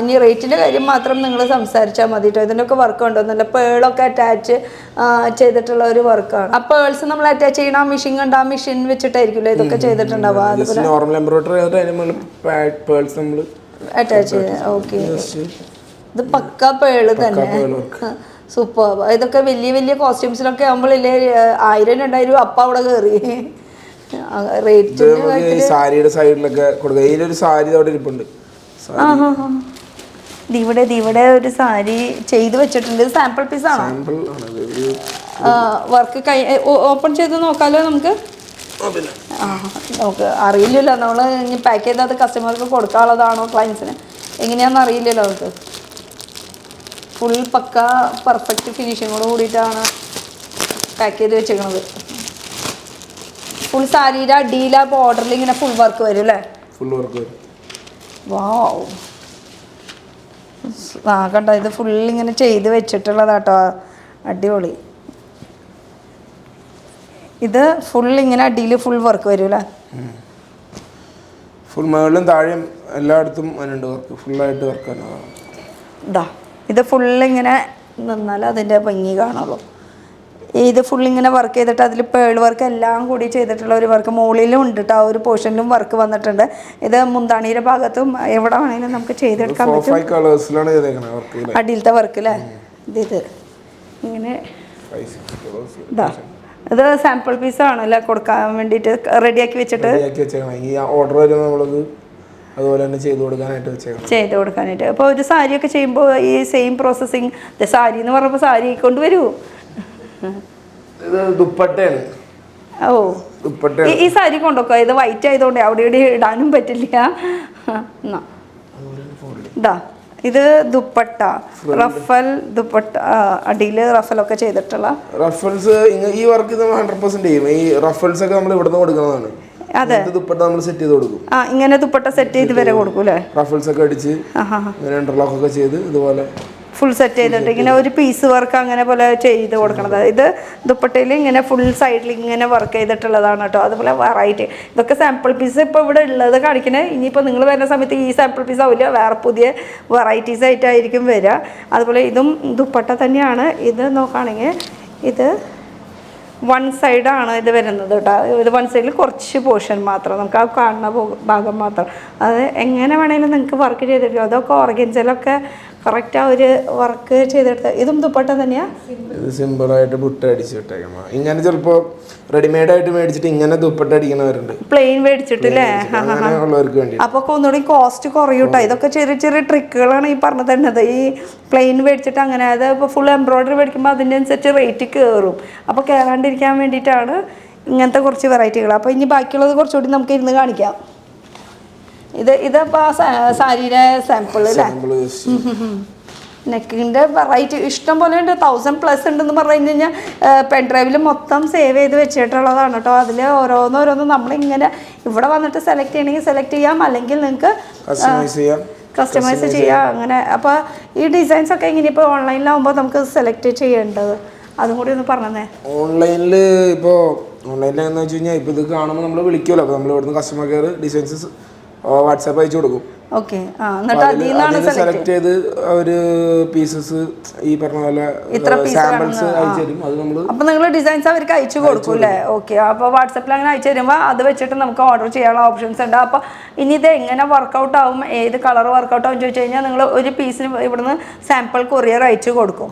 ഇനി റേറ്റിൻ്റെ കാര്യം മാത്രം നിങ്ങൾ സംസാരിച്ചാൽ മതി കേട്ടോ. ഇതിൻ്റെയൊക്കെ വർക്ക് ഉണ്ടോ? നല്ല പേളൊക്കെ അറ്റാച്ച് ചെയ്തിട്ടുള്ള ഒരു വർക്കാണ്. ആ പേൾസ് നമ്മൾ അറ്റാച്ച് ചെയ്യണം. ആ മെഷീൻ കണ്ട് ആ മെഷീൻ വെച്ചിട്ടായിരിക്കുമല്ലോ ഇതൊക്കെ ചെയ്തിട്ടുണ്ടാവുക. അറ്റാച്ച് ചെയ്ത്. ഓക്കെ, ഇത് പക്ക പേള് തന്നെ. സൂപ്പർ. ഇതൊക്കെ വലിയ വലിയ കോസ്റ്റ്യൂംസിലൊക്കെ ആകുമ്പോഴില്ലേ 1000-2000 അപ്പം അവിടെ കയറി. റേറ്റ് സാരിയുടെ സൈഡിലൊക്കെ കൊടുക്കുക. ഇതിലൊരു സാരി അവിടെ ഇരിപ്പുണ്ട്. ഇവിടെ ഒരു സാരി ചെയ്ത് വെച്ചിട്ടുണ്ട്. സാമ്പിൾ പീസ് ആണ്. വർക്ക് ഓപ്പൺ ചെയ്ത് നോക്കാലോ നമുക്ക്? നമുക്ക് അറിയില്ലല്ലോ. നമ്മൾ ഇനി പാക്ക് ചെയ്ത് അത് കസ്റ്റമർക്ക് കൊടുക്കാനുള്ളതാണോ ക്ലയൻസിന് എങ്ങനെയാണെന്ന് അറിയില്ലല്ലോ നമുക്ക്. ഫുൾ പക്ക പെർഫെക്റ്റ് ഫിനിഷിങ്ങോട് കൂടിയിട്ടാണ് പാക്ക് ചെയ്ത് വെച്ചേക്കണത്. ഫുൾ സാരിയുടെ അടിയില ബോർഡറിൽ ഇങ്ങനെ ഫുൾ വർക്ക് വരും അല്ലേ? ഫുൾ വർക്ക് വരും. വാവ്. കണ്ടോ, ഇത് ഫുൾ ഇങ്ങനെ ചെയ്ത് വെച്ചിട്ടുള്ളതാട്ടോ. അടിപൊളി. ഇത് ഫുൾ ഇങ്ങനെ അടിയിൽ ഫുൾ വർക്ക് വരും അല്ലേ? ഫുൾ മുകളിലും താഴെയും എല്ലായിടത്തും അതിനുണ്ട് വർക്ക്. ഫുള്ളായിട്ട് വർക്കാണ്. ഇതാ ഇത് ഫുള്ളിങ്ങനെ നിന്നാൽ അതിൻ്റെ ഭംഗി കാണുള്ളൂ. ഇത് ഫുള്ളിങ്ങനെ വർക്ക് ചെയ്തിട്ട് അതിൽ പേൾ വർക്ക് എല്ലാം കൂടി ചെയ്തിട്ടുള്ള ഒരു വർക്ക് മുകളിലും ഉണ്ട് കേട്ടോ. ആ ഒരു പോർഷനിലും വർക്ക് വന്നിട്ടുണ്ട്. ഇത് മുന്താണിയുടെ ഭാഗത്തും എവിടെ വേണമെങ്കിലും നമുക്ക് ചെയ്തെടുക്കാൻ പറ്റും. അടിയിലത്തെ വർക്ക് അല്ലേ? ഇത് ഇങ്ങനെ ഇതാ ഇത് സാമ്പിൾ പീസാണല്ലേ കൊടുക്കാൻ വേണ്ടിയിട്ട് റെഡിയാക്കി വെച്ചിട്ട് ഓർഡർ വരുമ്പോൾ നമ്മളത് അതുപോലെ തന്നെ ചെയ്ത് കൊടുക്കാനായിട്ട്. അപ്പോൾ ഒരു സാരിയൊക്കെ ചെയ്യുമ്പോൾ ഈ സെയിം പ്രോസസ്സിങ്. സാരി എന്ന് പറഞ്ഞപ്പോൾ സാരി കൊണ്ടുവരുമോ? ദുപ്പട്ടയാണ്. ഓ, ഈ സാരി കൊണ്ടുവെക്കുക. ഇത് വൈറ്റ് ആയതുകൊണ്ട് അവിടെ ഇവിടെ ഇടാനും പറ്റില്ല. ഇതാ ഇത് ദുപ്പട്ട, റഫൽ ദുപ്പട്ട, അടിയിൽ റഫലൊക്കെ ചെയ്തിട്ടുള്ള റഫൽസ്. ഈ വർക്ക് 100% ചെയ്യും. ഈ റഫൽസ് ഒക്കെ നമ്മൾ ഇവിടുന്ന് കൊടുക്കുന്നതാണ്. അതെ, ദുപ്പട്ട നമ്മൾ സെറ്റ് ചെയ്ത് കൊടുക്കും. ഇങ്ങനെ ദുപ്പട്ട സെറ്റ് ചെയ്ത് വരെ കൊടുക്കും അല്ലേ? റഫൽസ് ഒക്കെ അടിച്ച് ഇന്റർലോക്ക് ഒക്കെ ചെയ്ത് ഇതുപോലെ ഫുൾ സെറ്റ് ചെയ്തിട്ട് ഇങ്ങനെ ഒരു പീസ് വർക്ക് അങ്ങനെ പോലെ ചെയ്ത് കൊടുക്കണത്. ഇത് ദുപ്പട്ടയിൽ ഇങ്ങനെ ഫുൾ സൈഡിൽ ഇങ്ങനെ വർക്ക് ചെയ്തിട്ടുള്ളതാണ് കേട്ടോ. അതുപോലെ വെറൈറ്റി. ഇതൊക്കെ സാമ്പിൾ പീസ് ഇപ്പോൾ ഇവിടെ ഉള്ളത് കാണിക്കുന്നത്. ഇനിയിപ്പോൾ നിങ്ങൾ വരുന്ന സമയത്ത് ഈ സാമ്പിൾ പീസ് ആവില്ല, വേറെ പുതിയ വെറൈറ്റീസ് ആയിട്ടായിരിക്കും വരിക. അതുപോലെ ഇതും ദുപ്പട്ട തന്നെയാണ്. ഇത് നോക്കുകയാണെങ്കിൽ ഇത് 1 സൈഡാണ് ഇത് വരുന്നത് കേട്ടോ. ഇത് 1 സൈഡിൽ കുറച്ച് പോർഷൻ മാത്രം, നമുക്ക് ആ കാണുന്ന ഭാഗം മാത്രം. അത് എങ്ങനെ വേണമെങ്കിലും നിങ്ങൾക്ക് വർക്ക് ചെയ്തിരിക്കും. അതൊക്കെ ഓർഗൻസിലൊക്കെ കറക്റ്റ് ആ ഒരു വർക്ക് ചെയ്തെടുത്ത്. ഇതും ദുപ്പട്ട തന്നെയാണ്. ഇത് സിമ്പിളായിട്ട് ബുട്ട അടിച്ചിട്ടേക്കണം. ഇങ്ങനെ ചിലപ്പോൾ റെഡിമെയ്ഡ് ആയിട്ട് മേടിച്ചിട്ട് ഇങ്ങനെ ദുപ്പട്ട അടിക്കുന്നവരുണ്ട്, പ്ലെയിൻ മേടിച്ചിട്ടില്ലേ? അപ്പോൾ ഒന്നുകൂടി കോസ്റ്റ് കുറയൂട്ടോ. ഇതൊക്കെ ചെറിയ ചെറിയ ട്രിക്കുകളാണ് ഈ പറഞ്ഞു തരുന്നത്. ഈ പ്ലെയിൻ മേടിച്ചിട്ട് അങ്ങനെ അത് ഇപ്പോൾ ഫുൾ എംബ്രോയിഡറി മേടിക്കുമ്പോൾ അതിൻ്റെ അനുസരിച്ച് റേറ്റ് കയറും. അപ്പോൾ കയറാണ്ടിരിക്കാൻ വേണ്ടിയിട്ടാണ് ഇങ്ങനത്തെ കുറച്ച് വെറൈറ്റികൾ. അപ്പോൾ ഇനി ബാക്കിയുള്ളത് കുറച്ചുകൂടി നമുക്ക് ഇരുന്ന് കാണിക്കാം. ഇതിപ്പോൾ സാരിയുടെ സാമ്പിൾ അല്ലേ? നെക്കിൻ്റെ വെറൈറ്റി ഇഷ്ടം പോലെ ഉണ്ട്. 1000+ ഉണ്ടെന്ന് പറഞ്ഞു കഴിഞ്ഞാൽ പെൻ ഡ്രൈവിൽ മൊത്തം സേവ് ചെയ്ത് വെച്ചിട്ടുള്ളതാണ് കേട്ടോ. അതിൽ ഓരോന്നോരോന്നും നമ്മളിങ്ങനെ ഇവിടെ വന്നിട്ട് സെലക്ട് ചെയ്യണമെങ്കിൽ സെലക്ട് ചെയ്യാം, അല്ലെങ്കിൽ നിങ്ങൾക്ക് കസ്റ്റമൈസ് ചെയ്യാം അങ്ങനെ. അപ്പോൾ ഈ ഡിസൈൻസ് ഒക്കെ ഇങ്ങനെ ഇപ്പോൾ ഓൺലൈനിലാവുമ്പോൾ നമുക്ക് സെലക്ട് ചെയ്യേണ്ടത് അതും കൂടി ഒന്ന് പറഞ്ഞേ. ഓൺലൈനിൽ ഇപ്പോൾ ഓൺലൈനിലെന്ന് വെച്ച് കഴിഞ്ഞാൽ ഇപ്പോൾ ഇത് കാണുമ്പോൾ നമ്മൾ വിളിക്കുമല്ലോ. അപ്പോൾ നമ്മൾ ഇവിടുന്ന് കസ്റ്റമർ കെയർ ഡിസൈൻസ് വാട്സാപ്പ് അയച്ചു കൊടുക്കും. ഓക്കെ. എന്നിട്ട് അതിൽ നിന്നാണ് സെലക്ട് ചെയ്ത് ഒരു പീസസ് ഈ പറഞ്ഞ പോലെ സാമ്പിൾസ് അയച്ചു തരും. അത് നമ്മൾ അപ്പൊ നിങ്ങൾ ഡിസൈൻസ് അവർക്ക് അയച്ചു കൊടുക്കും അല്ലേ? ഓക്കെ. അപ്പോൾ വാട്സപ്പിൽ അങ്ങനെ അയച്ചു തരുമ്പോൾ അത് വെച്ചിട്ട് നമുക്ക് ഓർഡർ ചെയ്യാനുള്ള ഓപ്ഷൻസ് ഉണ്ട്. അപ്പോൾ ഇനി ഇത് എങ്ങനെ വർക്കൗട്ട് ആവും, ഏത് കളർ വർക്കൗട്ട് ആവും ചോദിച്ചു കഴിഞ്ഞാൽ നിങ്ങൾ ഒരു പീസിന് ഇവിടുന്ന് സാമ്പിൾ കൊറിയർ അയച്ചു കൊടുക്കും.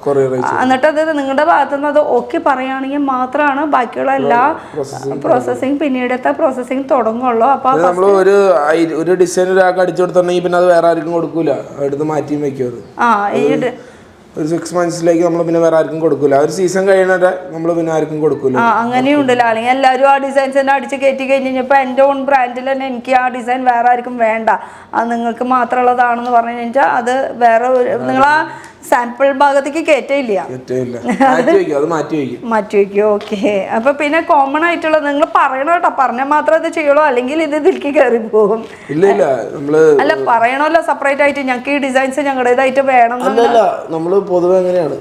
എന്നിട്ട് അത് നിങ്ങളുടെ ഭാഗത്തു നിന്ന് അത് ഓക്കെ പറയുകയാണെങ്കിൽ മാത്രമാണ് ബാക്കിയുള്ള എല്ലാ പ്രോസസ്സിങ് പിന്നീടത്തെ പ്രോസസ്സിങ് തുടങ്ങുള്ളൂ. അപ്പോൾ നമ്മൾ ഒരു ഡിസൈൻ ഒരാൾക്ക് അടിച്ചു കൊടുത്തിട്ടുണ്ടെങ്കിൽ പിന്നെ അത് വേറെ ആർക്കും കൊടുക്കൂല, എടുത്ത് മാറ്റിയും വെക്കും. അത് ഒരു 6 monthsലേക്ക് നമ്മൾ പിന്നെ വേറെ ആർക്കും കൊടുക്കൂല. ഒരു സീസൺ കഴിയണവരെ നമ്മൾ പിന്നെ ആർക്കും കൊടുക്കൂല. അങ്ങനെയുണ്ടല്ലോ. അല്ലെങ്കിൽ എല്ലാവരും ആ ഡിസൈൻസ് തന്നെ അടിച്ച് കയറ്റി കഴിഞ്ഞ് കഴിഞ്ഞപ്പോൾ എൻ്റെ ഓൺ ബ്രാൻഡിൽ തന്നെ എനിക്ക് ആ ഡിസൈൻ വേറെ ആർക്കും വേണ്ട, അത് നിങ്ങൾക്ക് മാത്രമുള്ളതാണെന്ന് പറഞ്ഞു കഴിഞ്ഞാൽ അത് വേറെ നിങ്ങൾ ആ സാമ്പിൾ ഭാഗത്തേക്ക് കയറ്റില്ല, മാറ്റി വയ്ക്കും. ഓക്കെ. അപ്പൊ പിന്നെ കോമൺ ആയിട്ടുള്ള നിങ്ങൾ പറയണോ കേട്ടോ, പറഞ്ഞാൽ മാത്രമേ അത് ചെയ്യുള്ളൂ, അല്ലെങ്കിൽ ഇത് ഇതിലേക്ക് കയറി പോകും. അല്ല പറയണല്ലോ സെപ്പറേറ്റ് ആയിട്ട് ഞങ്ങൾക്ക് ഈ ഡിസൈൻസ് ഞങ്ങളുടേതായിട്ട് വേണം. നമ്മള് പൊതുവെ എങ്ങനെയാണ്,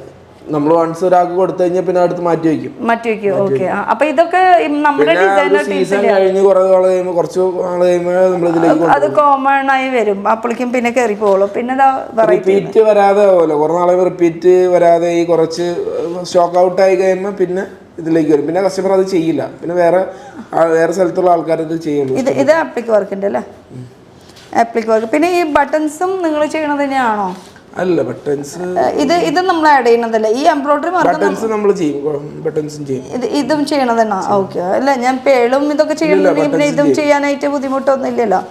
നമ്മൾ വൺസ് ഒരാൾക്ക് കൊടുത്തു കഴിഞ്ഞാൽ പിന്നെ അടുത്ത് മാറ്റി വെക്കും. ഓക്കെ. അപ്പൊ ഇതൊക്കെ നമ്മുടെ അത് കോമൺ ആയി വരും, അപ്പോഴേക്കും പിന്നെ കയറി പോകുള്ളൂ. പിന്നെ റിപ്പീറ്റ് വരാതെ പോലെ കുറെ നാളെ റിപ്പീറ്റ് വരാതെ ഈ കുറച്ച് സ്റ്റോക്ക് ഔട്ട് ആയി കഴിയുമ്പോൾ പിന്നെ ഇതിലേക്ക് വരും. പിന്നെ കസ്റ്റമർ അത് ചെയ്യില്ല, പിന്നെ വേറെ സ്ഥലത്തുള്ള ആൾക്കാർ ഇത് ചെയ്യുള്ളൂ. ഇത് ആപ്ലിക് വർക്കിന്റെ അല്ലേ? Appliqué work. പിന്നെ ഈ ബട്ടൺസും നിങ്ങൾ ചെയ്യണത് തന്നെയാണോ? അല്ല, ബട്ടൺസ് ഇത് നമ്മൾ ആഡ് ചെയ്യുന്നതല്ല. ഈ എംബ്രോയിഡറി ബട്ടൺസ് നമ്മൾ ചെയ്യും, ബട്ടൺസും ചെയ്യും. ഇതും ചെയ്യണതന്നെ? ഓക്കെ. അല്ല ഞാൻ പേളും ഇതൊക്കെ ചെയ്യണമെങ്കിൽ പിന്നെ ഇതും ചെയ്യാനായിട്ട് ബുദ്ധിമുട്ടൊന്നും ഇല്ലല്ലോ.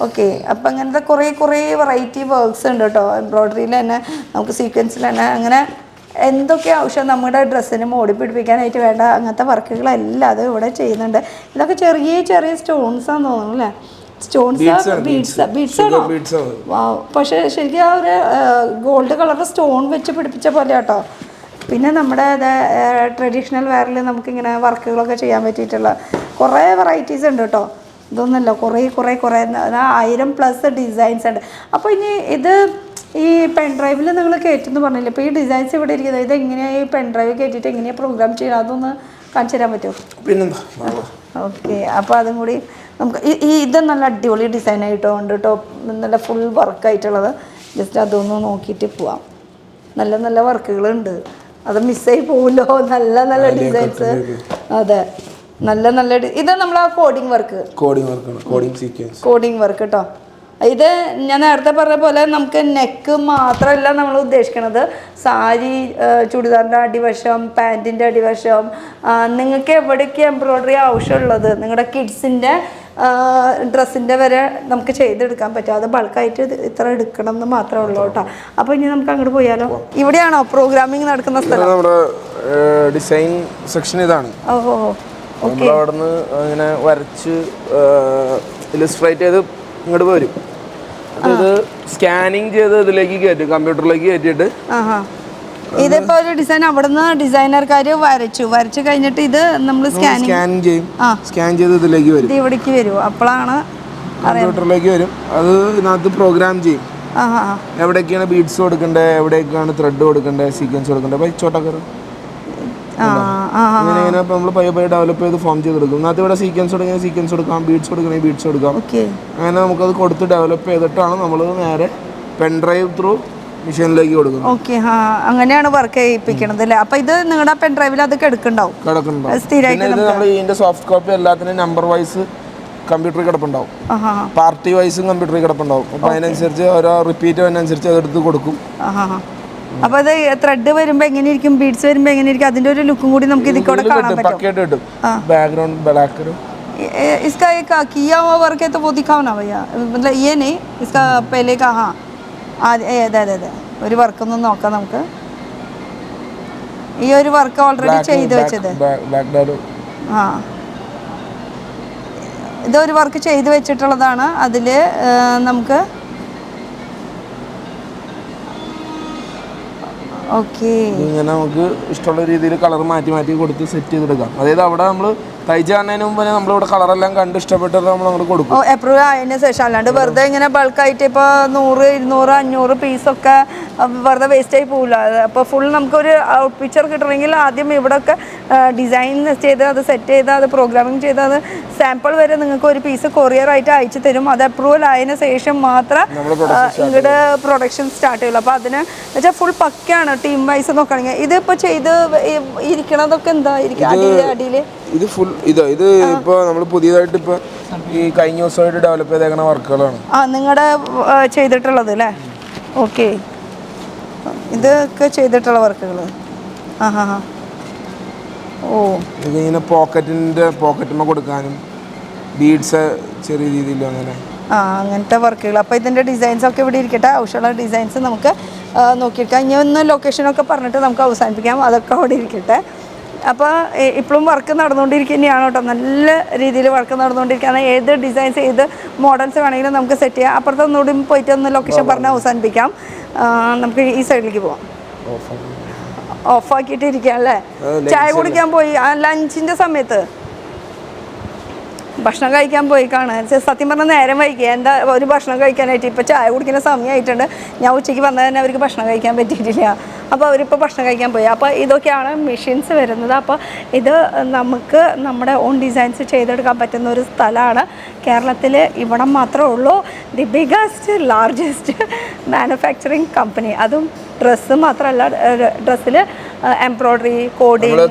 ഓക്കെ. അപ്പം അങ്ങനത്തെ കുറേ വെറൈറ്റി വർക്ക്സ് ഉണ്ട് കേട്ടോ എംബ്രോയിഡറിയിൽ തന്നെ, നമുക്ക് സീക്വൻസിൽ തന്നെ. അങ്ങനെ എന്തൊക്കെ ആവശ്യം നമ്മുടെ ഡ്രസ്സിന് മോടി പിടിപ്പിക്കാനായിട്ട് വേണ്ട അങ്ങനത്തെ വർക്കുകളെല്ലാം അത് ഇവിടെ ചെയ്യുന്നുണ്ട്. ഇതൊക്കെ ചെറിയ സ്റ്റോൺസാന്ന് തോന്നുന്നു അല്ലേ? ബീഡ്സ് ആണോ? പക്ഷെ ശരിക്കും ആ ഒരു ഗോൾഡ് കളർ സ്റ്റോൺ വെച്ച് പിടിപ്പിച്ച പോലെ കേട്ടോ. പിന്നെ നമ്മുടെ ട്രഡീഷണൽ വെയറിൽ നമുക്കിങ്ങനെ വർക്കുകളൊക്കെ ചെയ്യാൻ പറ്റിയിട്ടുള്ള കുറേ വെറൈറ്റീസ് ഉണ്ട് കേട്ടോ. ഇതൊന്നുമല്ല, കുറേ 1000+ ഡിസൈൻസ് ഉണ്ട്. അപ്പോൾ ഇനി ഇത് ഈ പെൻഡ്രൈവിൽ നിങ്ങൾ കയറ്റുമെന്ന് പറഞ്ഞില്ലേ, ഇപ്പോൾ ഈ ഡിസൈൻസ് ഇവിടെ ഇരിക്കുന്നത് ഇത് എങ്ങനെയാണ് ഈ പെൻഡ്രൈവ് കയറ്റിയിട്ട് എങ്ങനെയാണ് പ്രോഗ്രാം ചെയ്യുക, അതൊന്ന് കാണിച്ചു തരാൻ പറ്റുമോ? പിന്നെന്താ. ഓക്കെ. അപ്പോൾ അതും കൂടി നമുക്ക് ഇത് നല്ല അടിപൊളി ഡിസൈനായിട്ടോ ഉണ്ട് കേട്ടോ, നല്ല ഫുൾ വർക്കായിട്ടുള്ളത്. ജസ്റ്റ് അതൊന്ന് നോക്കിയിട്ട് പോവാം. നല്ല വർക്കുകളുണ്ട്, അത് മിസ്സായി പോവില്ലോ. നല്ല ഡിസൈൻസ്. അതെ, നല്ല ഇത് നമ്മൾ ആ കോഡിങ് വർക്ക് കേട്ടോ. ഇത് ഞാൻ നേരത്തെ പറഞ്ഞ പോലെ നമുക്ക് നെക്ക് മാത്രമല്ല നമ്മൾ ഉദ്ദേശിക്കുന്നത്, സാരി, ചുടിദാറിൻ്റെ അടിവശം, പാൻറ്റിൻ്റെ അടിവശം, നിങ്ങൾക്ക് എവിടേക്ക് എംബ്രോയ്ഡറി ആവശ്യമുള്ളത് നിങ്ങളുടെ കിഡ്സിൻ്റെ ഡ്രസ്സിൻ്റെ വരെ നമുക്ക് ചെയ്തെടുക്കാൻ പറ്റും. അത് ബൾക്കായിട്ട് ഇത്ര എടുക്കണം എന്ന് മാത്രമേ ഉള്ളൂ കേട്ടോ. അപ്പോൾ ഇനി നമുക്ക് അങ്ങോട്ട് പോയാലോ? ഇവിടെയാണോ പ്രോഗ്രാമിംഗ് നടക്കുന്ന സ്ഥലം? നമ്മുടെ ഡിസൈൻ സെക്ഷൻ ഇതാണ്. ഓക്കെ. അവിടുന്ന് ഇങ്ങനെ വരച്ച് ഇല്ലസ്ട്രേറ്റ് ചെയ്ത് ഇങ്ങോട്ട് വരും. ഇത് സ്കാനിങ് ചെയ്ത് ഇതിലേക്ക് കയറ്റും, കമ്പ്യൂട്ടറിലേക്ക് കയറ്റിയിട്ട്. ഇതിപ്പോ ഒരു ഡിസൈൻ അവിടുന്ന് ഡിസൈനർക്കാര് വരച്ചു കഴിഞ്ഞിട്ട് ഇത് നമ്മൾ സ്കാൻ ചെയ്ത് ഇതിലേക്ക് വരും, ഇവിടേക്ക് വരും. അപ്പോഴാണ് കമ്പ്യൂട്ടറിലേക്ക് വരും. അത് ഇതിനകത്ത് പ്രോഗ്രാം ചെയ്യും. എവിടേക്കാണ് ബീഡ്സ് കൊടുക്കേണ്ടത്, എവിടേക്കാണ് ത്രെഡ് കൊടുക്കേണ്ടത്, സീക്വൻസ് കൊടുക്കേണ്ടത്. ചോട്ടക്കർ ഇങ്ങനെ നമ്മൾ പയ്യെ ഡെവലപ്പ് ചെയ്ത് ഫോം ചെയ്തെടുക്കും. അതിനകത്ത് ഇവിടെ സീക്വൻസ് കൊടുക്കണമെങ്കിൽ സീക്വൻസ് കൊടുക്കാം, ബീഡ്സ് കൊടുക്കണമെങ്കിൽ ബീഡ്സ് കൊടുക്കാം. അങ്ങനെ നമുക്കത് കൊടുത്ത് ഡെവലപ്പ് ചെയ്തിട്ടാണ് നമ്മൾ നേരെ പെൻഡ്രൈവ് ത്രൂ മെഷീനിലേക്ക് കൊടുക്കും. ഓക്കെ. അങ്ങനെയാണ് വർക്ക് ചെയ്യിപ്പിക്കണത് അല്ലേ? അപ്പൊ ഇത് നിങ്ങളുടെ പെൻഡ്രൈവിൽ അത് കിടക്കുന്നുണ്ടാവും. ഇതിന്റെ സോഫ്റ്റ് കോപ്പി എല്ലാത്തിനും നമ്പർ വൈസ് കമ്പ്യൂട്ടറിൽ കിടപ്പുണ്ടാവും, പാർട്ടി വൈസും കമ്പ്യൂട്ടറിൽ കിടപ്പുണ്ടാവും. അപ്പൊ അതിനനുസരിച്ച് ഓരോ റിപ്പീറ്റ് അതിനനുസരിച്ച് അതെടുത്ത് കൊടുക്കും. അപ്പോൾ അത് ത്രെഡ് വരുമ്പോൾ എങ്ങനെ ഇരിക്കും, ബീഡ്സ് വരുമ്പോൾ എങ്ങനെ ഇരിക്കും, അതിന്റെ ഒരു ലുക്കും കൂടി നമുക്ക് ഇതിലൂടെ കാണാൻ പറ്റും. बैकग्राउंड ब्लैक करो। इसका एक किया हुआ वर्क है तो वो दिखाओ ना भैया, मतलब ये नहीं, इसका पहले का. हाँ, അതെ ഒരു വർക്ക് ഒന്ന് നോക്കാം നമുക്ക്. ഈ ഒരു വർക്ക് ഓൾറെഡി ചെയ്ത് വെച്ചത്. ഇതൊരു വർക്ക് ചെയ്ത് വെച്ചിട്ടുള്ളതാണ്. അതിൽ നമുക്ക് ഇങ്ങനെ നമുക്ക് ഇഷ്ടമുള്ള രീതിയിൽ കളർ മാറ്റി കൊടുത്ത് സെറ്റ് ചെയ്തെടുക്കാം. അതായത് അവിടെ നമ്മൾ തയ്ച്ച് കാണുന്നതിന് മുമ്പ് നമ്മളിവിടെ കളറെല്ലാം കണ്ട് ഇഷ്ടപ്പെട്ടത് നമ്മൾ അങ്ങോട്ട് കൊടുക്കും. അപ്രൂവ് ആയതിനു ശേഷം. അല്ലാണ്ട് വെറുതെ ഇങ്ങനെ ബൾക്കായിട്ട് ഇപ്പോൾ 100, 200, 500 പീസൊക്കെ വെറുതെ വേസ്റ്റ് ആയി പോകില്ല. അപ്പോൾ ഫുൾ നമുക്കൊരു ഔട്ട് പിക്ചർ കിട്ടണമെങ്കിൽ ആദ്യം ഇവിടെ ഒക്കെ ഡിസൈൻ ചെയ്ത് അത് സെറ്റ് ചെയ്ത് അത് പ്രോഗ്രാമിങ് ചെയ്ത് അത് സാമ്പിൾ വരെ നിങ്ങൾക്ക് ഒരു പീസ് കൊറിയർ ആയിട്ട് അയച്ചു തരും. അത് അപ്രൂവൽ ആയതിനു ശേഷം മാത്രം ഇങ്ങോട്ട് പ്രൊഡക്ഷൻ സ്റ്റാർട്ട് ചെയ്യുള്ളൂ. അപ്പോൾ അതിന് വെച്ചാൽ ഫുൾ പക്കയാണ് ടീം വൈസ് നോക്കുകയാണെങ്കിൽ. ഇതിപ്പോൾ ചെയ്ത് ഇരിക്കണതൊക്കെ എന്താ അടിയിൽ ഇത് ഫുൾ ഇത് ഇപ്പോൾ നമ്മൾ പുതിയതായിട്ട് ഇപ്പോൾ ഈ കഴിഞ്ഞ ദിവസമായിട്ട് ഡെവലപ്പ് ചെയ്തേക്കുന്ന വർക്കുകളാണ്. നിങ്ങളുടെ ചെയ്തിട്ടുള്ളത് അല്ലേ? ഓക്കെ, ഇതൊക്കെ ചെയ്തിട്ടുള്ള വർക്കുകൾ. ഓ, ഇതിങ്ങനെ പോക്കറ്റിന്മേ കൊടുക്കാനും ബീഡ്സ് ചെറിയ രീതിയിൽ അങ്ങനെ അങ്ങനത്തെ വർക്കുകൾ. അപ്പോൾ ഇതിൻ്റെ ഡിസൈൻസ് ഒക്കെ ഇവിടെ ഇരിക്കട്ടെ. ആവശ്യമുള്ള ഡിസൈൻസ് നമുക്ക് നോക്കിയെടുക്കാം. ഇനി ഒന്ന് ലൊക്കേഷനൊക്കെ പറഞ്ഞിട്ട് നമുക്ക് അവസാനിപ്പിക്കാം. അതൊക്കെ അവിടെ ഇരിക്കട്ടെ. അപ്പോൾ ഇപ്പോഴും വർക്ക് നടന്നുകൊണ്ടിരിക്കുന്നതാണ് കേട്ടോ. നല്ല രീതിയിൽ വർക്ക് നടന്നുകൊണ്ടിരിക്കുകയാണ്. ഏത് ഡിസൈൻസ് ഏത് മോഡൽസ് വേണമെങ്കിലും നമുക്ക് സെറ്റ് ചെയ്യാം. അപ്പുറത്ത് ഒന്നുകൂടി പോയിട്ട് ഒന്ന് ലൊക്കേഷൻ പറഞ്ഞ് അവസാനിപ്പിക്കാം. നമുക്ക് ഈ സൈഡിലേക്ക് പോവാം. ഓഫാക്കിയിട്ട് ഇരിക്കാം അല്ലേ? ചായ കുടിക്കാൻ പോയി ലഞ്ചിൻ്റെ സമയത്ത് ഭക്ഷണം കഴിക്കാൻ പോയി കാണാൻ. സത്യം പറഞ്ഞാൽ നേരം വൈകിയ എന്താ ഒരു ഭക്ഷണം കഴിക്കാനായിട്ട്. ഇപ്പോൾ ചായ കുടിക്കുന്ന സമയമായിട്ടുണ്ട്. ഞാൻ ഉച്ചയ്ക്ക് വന്നാൽ തന്നെ അവർക്ക് ഭക്ഷണം കഴിക്കാൻ പറ്റിയിട്ടില്ല. അപ്പോൾ അവരിപ്പോൾ ഭക്ഷണം കഴിക്കാൻ പോയി. അപ്പോൾ ഇതൊക്കെയാണ് മെഷീൻസ് വരുന്നത്. അപ്പോൾ ഇത് നമുക്ക് നമ്മുടെ ഓൺ ഡിസൈൻസ് ചെയ്തെടുക്കാൻ പറ്റുന്ന ഒരു സ്ഥലമാണ്. കേരളത്തിൽ ഇവിടെ മാത്രമേ ഉള്ളൂ the biggest largest manufacturing company. അതും ഡ്രസ്സ് മാത്രമല്ല, ഡ്രസ്സിൽ എംബ്രോയ്ഡറി കോഡിങ്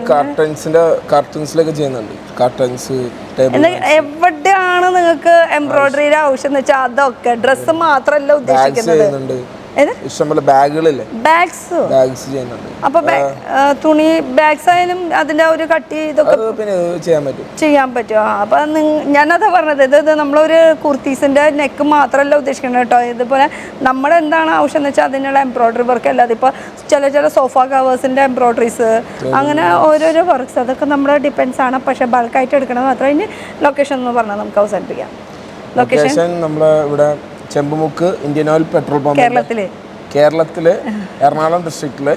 കർട്ടൻസിലൊക്കെ ചെയ്യുന്നുണ്ട്. കർട്ടൻസ് എവിടെയാണ് നിങ്ങൾക്ക് എംബ്രോയ്ഡറിയുടെ ആവശ്യം എന്ന് വെച്ചാൽ അതൊക്കെ. ഡ്രസ്സ് മാത്രമല്ല ഉദ്ദേശിക്കുന്നത്. ഇഷ്ടംപോലെ ബാഗുകളില്ലേ, ബാഗ്സ് ചെയ്യുന്നുണ്ട്. അപ്പൊ തുണി ബാഗ്സ് ആയാലും അതിന്റെ ഒരു കട്ടി ഇതൊക്കെ ചെയ്യാൻ പറ്റുമോ? അപ്പൊ ഞാനതാ പറഞ്ഞത്, ഇത് നമ്മളൊരു കുർത്തീസിന്റെ നെക്ക് മാത്രമല്ല ഉദ്ദേശിക്കുന്നത് കേട്ടോ. ഇതുപോലെ നമ്മുടെ എന്താണ് ആവശ്യം എന്ന് വെച്ചാൽ അതിനുള്ള എംബ്രോയ്ഡറി വർക്ക് അല്ലാതെ ഇപ്പോൾ ചില സോഫ കവേഴ്സിന്റെ എംബ്രോയ്ഡറീസ് അങ്ങനെ ഓരോരോ വർക്ക്സ് അതൊക്കെ നമ്മുടെ ഡിപ്പെൻസ് ആണ്. പക്ഷെ ബൾക്കായിട്ട് എടുക്കണത് മാത്രം. ഇനി ലൊക്കേഷൻ എന്ന് പറഞ്ഞാൽ നമുക്ക് അവസാനിപ്പിക്കാം. ലൊക്കേഷൻ നമ്മുടെ ഇവിടെ Chembumukku Indian oil petrol pump, കേരളത്തില് എറണാകുളം ഡിസ്ട്രിക്റ്റില്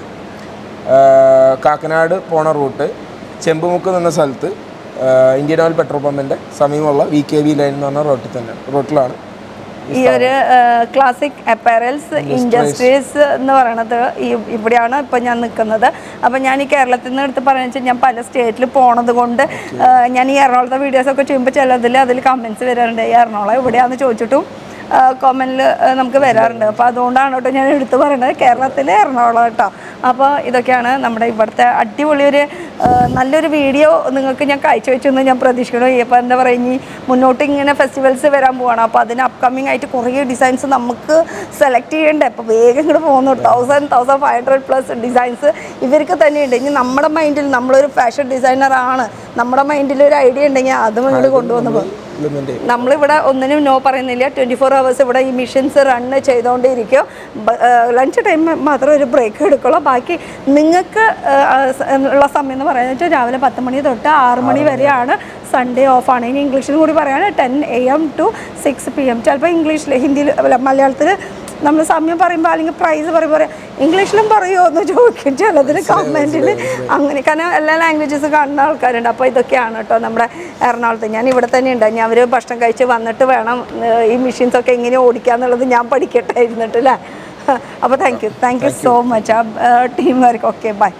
കാക്കനാട് പോണ റൂട്ട് ചെമ്പുമുക്ക് എന്ന സ്ഥലത്ത് ഇന്ത്യൻ ഓയിൽ പെട്രോൾ പമ്പിന്റെ സമീപമുള്ള VKV ലൈൻ എന്ന് പറഞ്ഞ റൂട്ടിലാണ് ഈ ഒരു ക്ലാസിക് അപ്പാരൽസ് ഇൻഡസ്ട്രീസ് എന്ന് പറയണത്. ഇവിടെയാണ് ഇപ്പം ഞാൻ നിൽക്കുന്നത്. അപ്പം ഞാൻ ഈ കേരളത്തിൽ നിന്ന് എടുത്ത് പറയുന്നത് വെച്ചാൽ ഞാൻ പല സ്റ്റേറ്റിൽ പോണത് കൊണ്ട് ഞാൻ ഈ എറണാകുളത്തെ വീഡിയോസൊക്കെ ചെയ്യുമ്പോൾ അതിൽ കമൻസ് വരാറുണ്ട്. ഈ എറണാകുളം എവിടെയാണെന്ന് ചോദിച്ചിട്ടും കോമനിൽ നമുക്ക് വരാറുണ്ട്. അപ്പോൾ അതുകൊണ്ടാണ് കേട്ടോ ഞാൻ എടുത്ത് പറയുന്നത് കേരളത്തിലെ എറണാകുളം കേട്ടോ. അപ്പോൾ ഇതൊക്കെയാണ് നമ്മുടെ ഇവിടുത്തെ അടിപൊളി ഒരു നല്ലൊരു വീഡിയോ നിങ്ങൾക്ക് ഞാൻ കാഴ്ചവെച്ചു എന്ന് ഞാൻ പ്രതീക്ഷിക്കുന്നു. ഇപ്പോൾ എന്താ പറയുക, ഇനി മുന്നോട്ട് ഇങ്ങനെ ഫെസ്റ്റിവൽസ് വരാൻ പോവാണ്. അപ്പോൾ അതിന് അപ്കമ്മിങ് ആയിട്ട് കുറേ ഡിസൈൻസ് നമുക്ക് സെലക്ട് ചെയ്യേണ്ടത്. അപ്പോൾ വേഗം ഇങ്ങോട്ട് പോകുന്നു. 1500+ ഡിസൈൻസ് ഇവർക്ക് തന്നെയുണ്ട്. ഇനി നമ്മുടെ മൈൻഡിൽ നമ്മളൊരു ഫാഷൻ ഡിസൈനറാണ്, നമ്മുടെ മൈൻഡിൽ ഒരു ഐഡിയ ഉണ്ടെങ്കിൽ അതും ഇങ്ങോട്ട് കൊണ്ടുവന്നു പോകും. നമ്മളിവിടെ ഒന്നിനും നോ പറയുന്നില്ല. 24 hours ഇവിടെ ഈ മെഷീൻസ് റണ്ണ് ചെയ്തുകൊണ്ടേയിരിക്കും. ലഞ്ച് ടൈം മാത്രം ഒരു ബ്രേക്ക് എടുക്കുള്ളൂ. ബാക്കി നിങ്ങൾക്ക് ഉള്ള സമയം എന്ന് പറയുന്നത് രാവിലെ 10 മണി തൊട്ട് 6 മണി വരെയാണ്. സൺഡേ ഓഫാണ്. ഇനി ഇംഗ്ലീഷിലും കൂടി പറയുകയാണ് 10 AM to 6 PM. ചിലപ്പോൾ ഇംഗ്ലീഷിൽ ഹിന്ദിയിൽ മലയാളത്തിൽ നമ്മൾ സമയം പറയുമ്പോൾ അല്ലെങ്കിൽ പ്രൈസ് പറയുമ്പോൾ ഇംഗ്ലീഷിലും പറയുമോ എന്ന് ചോദിക്കും ചിലതിന് കമൻറ്റിൽ. അങ്ങനെ കാരണം എല്ലാ ലാംഗ്വേജസ് കാണുന്ന ആൾക്കാരുണ്ട്. അപ്പോൾ ഇതൊക്കെയാണ് കേട്ടോ നമ്മുടെ എറണാകുളത്ത്. ഞാൻ ഇവിടെ തന്നെ ഉണ്ട്. ഞാൻ അവർ ഭക്ഷണം കഴിച്ച് വന്നിട്ട് വേണം ഈ മെഷീൻസൊക്കെ എങ്ങനെ ഓടിക്കുക എന്നുള്ളത് ഞാൻ പഠിക്കട്ടെ ഇരുന്നിട്ട് അല്ലേ. അപ്പോൾ താങ്ക് യു സോ മച്ച് ആ ടീം വർക്ക്. Okay, by.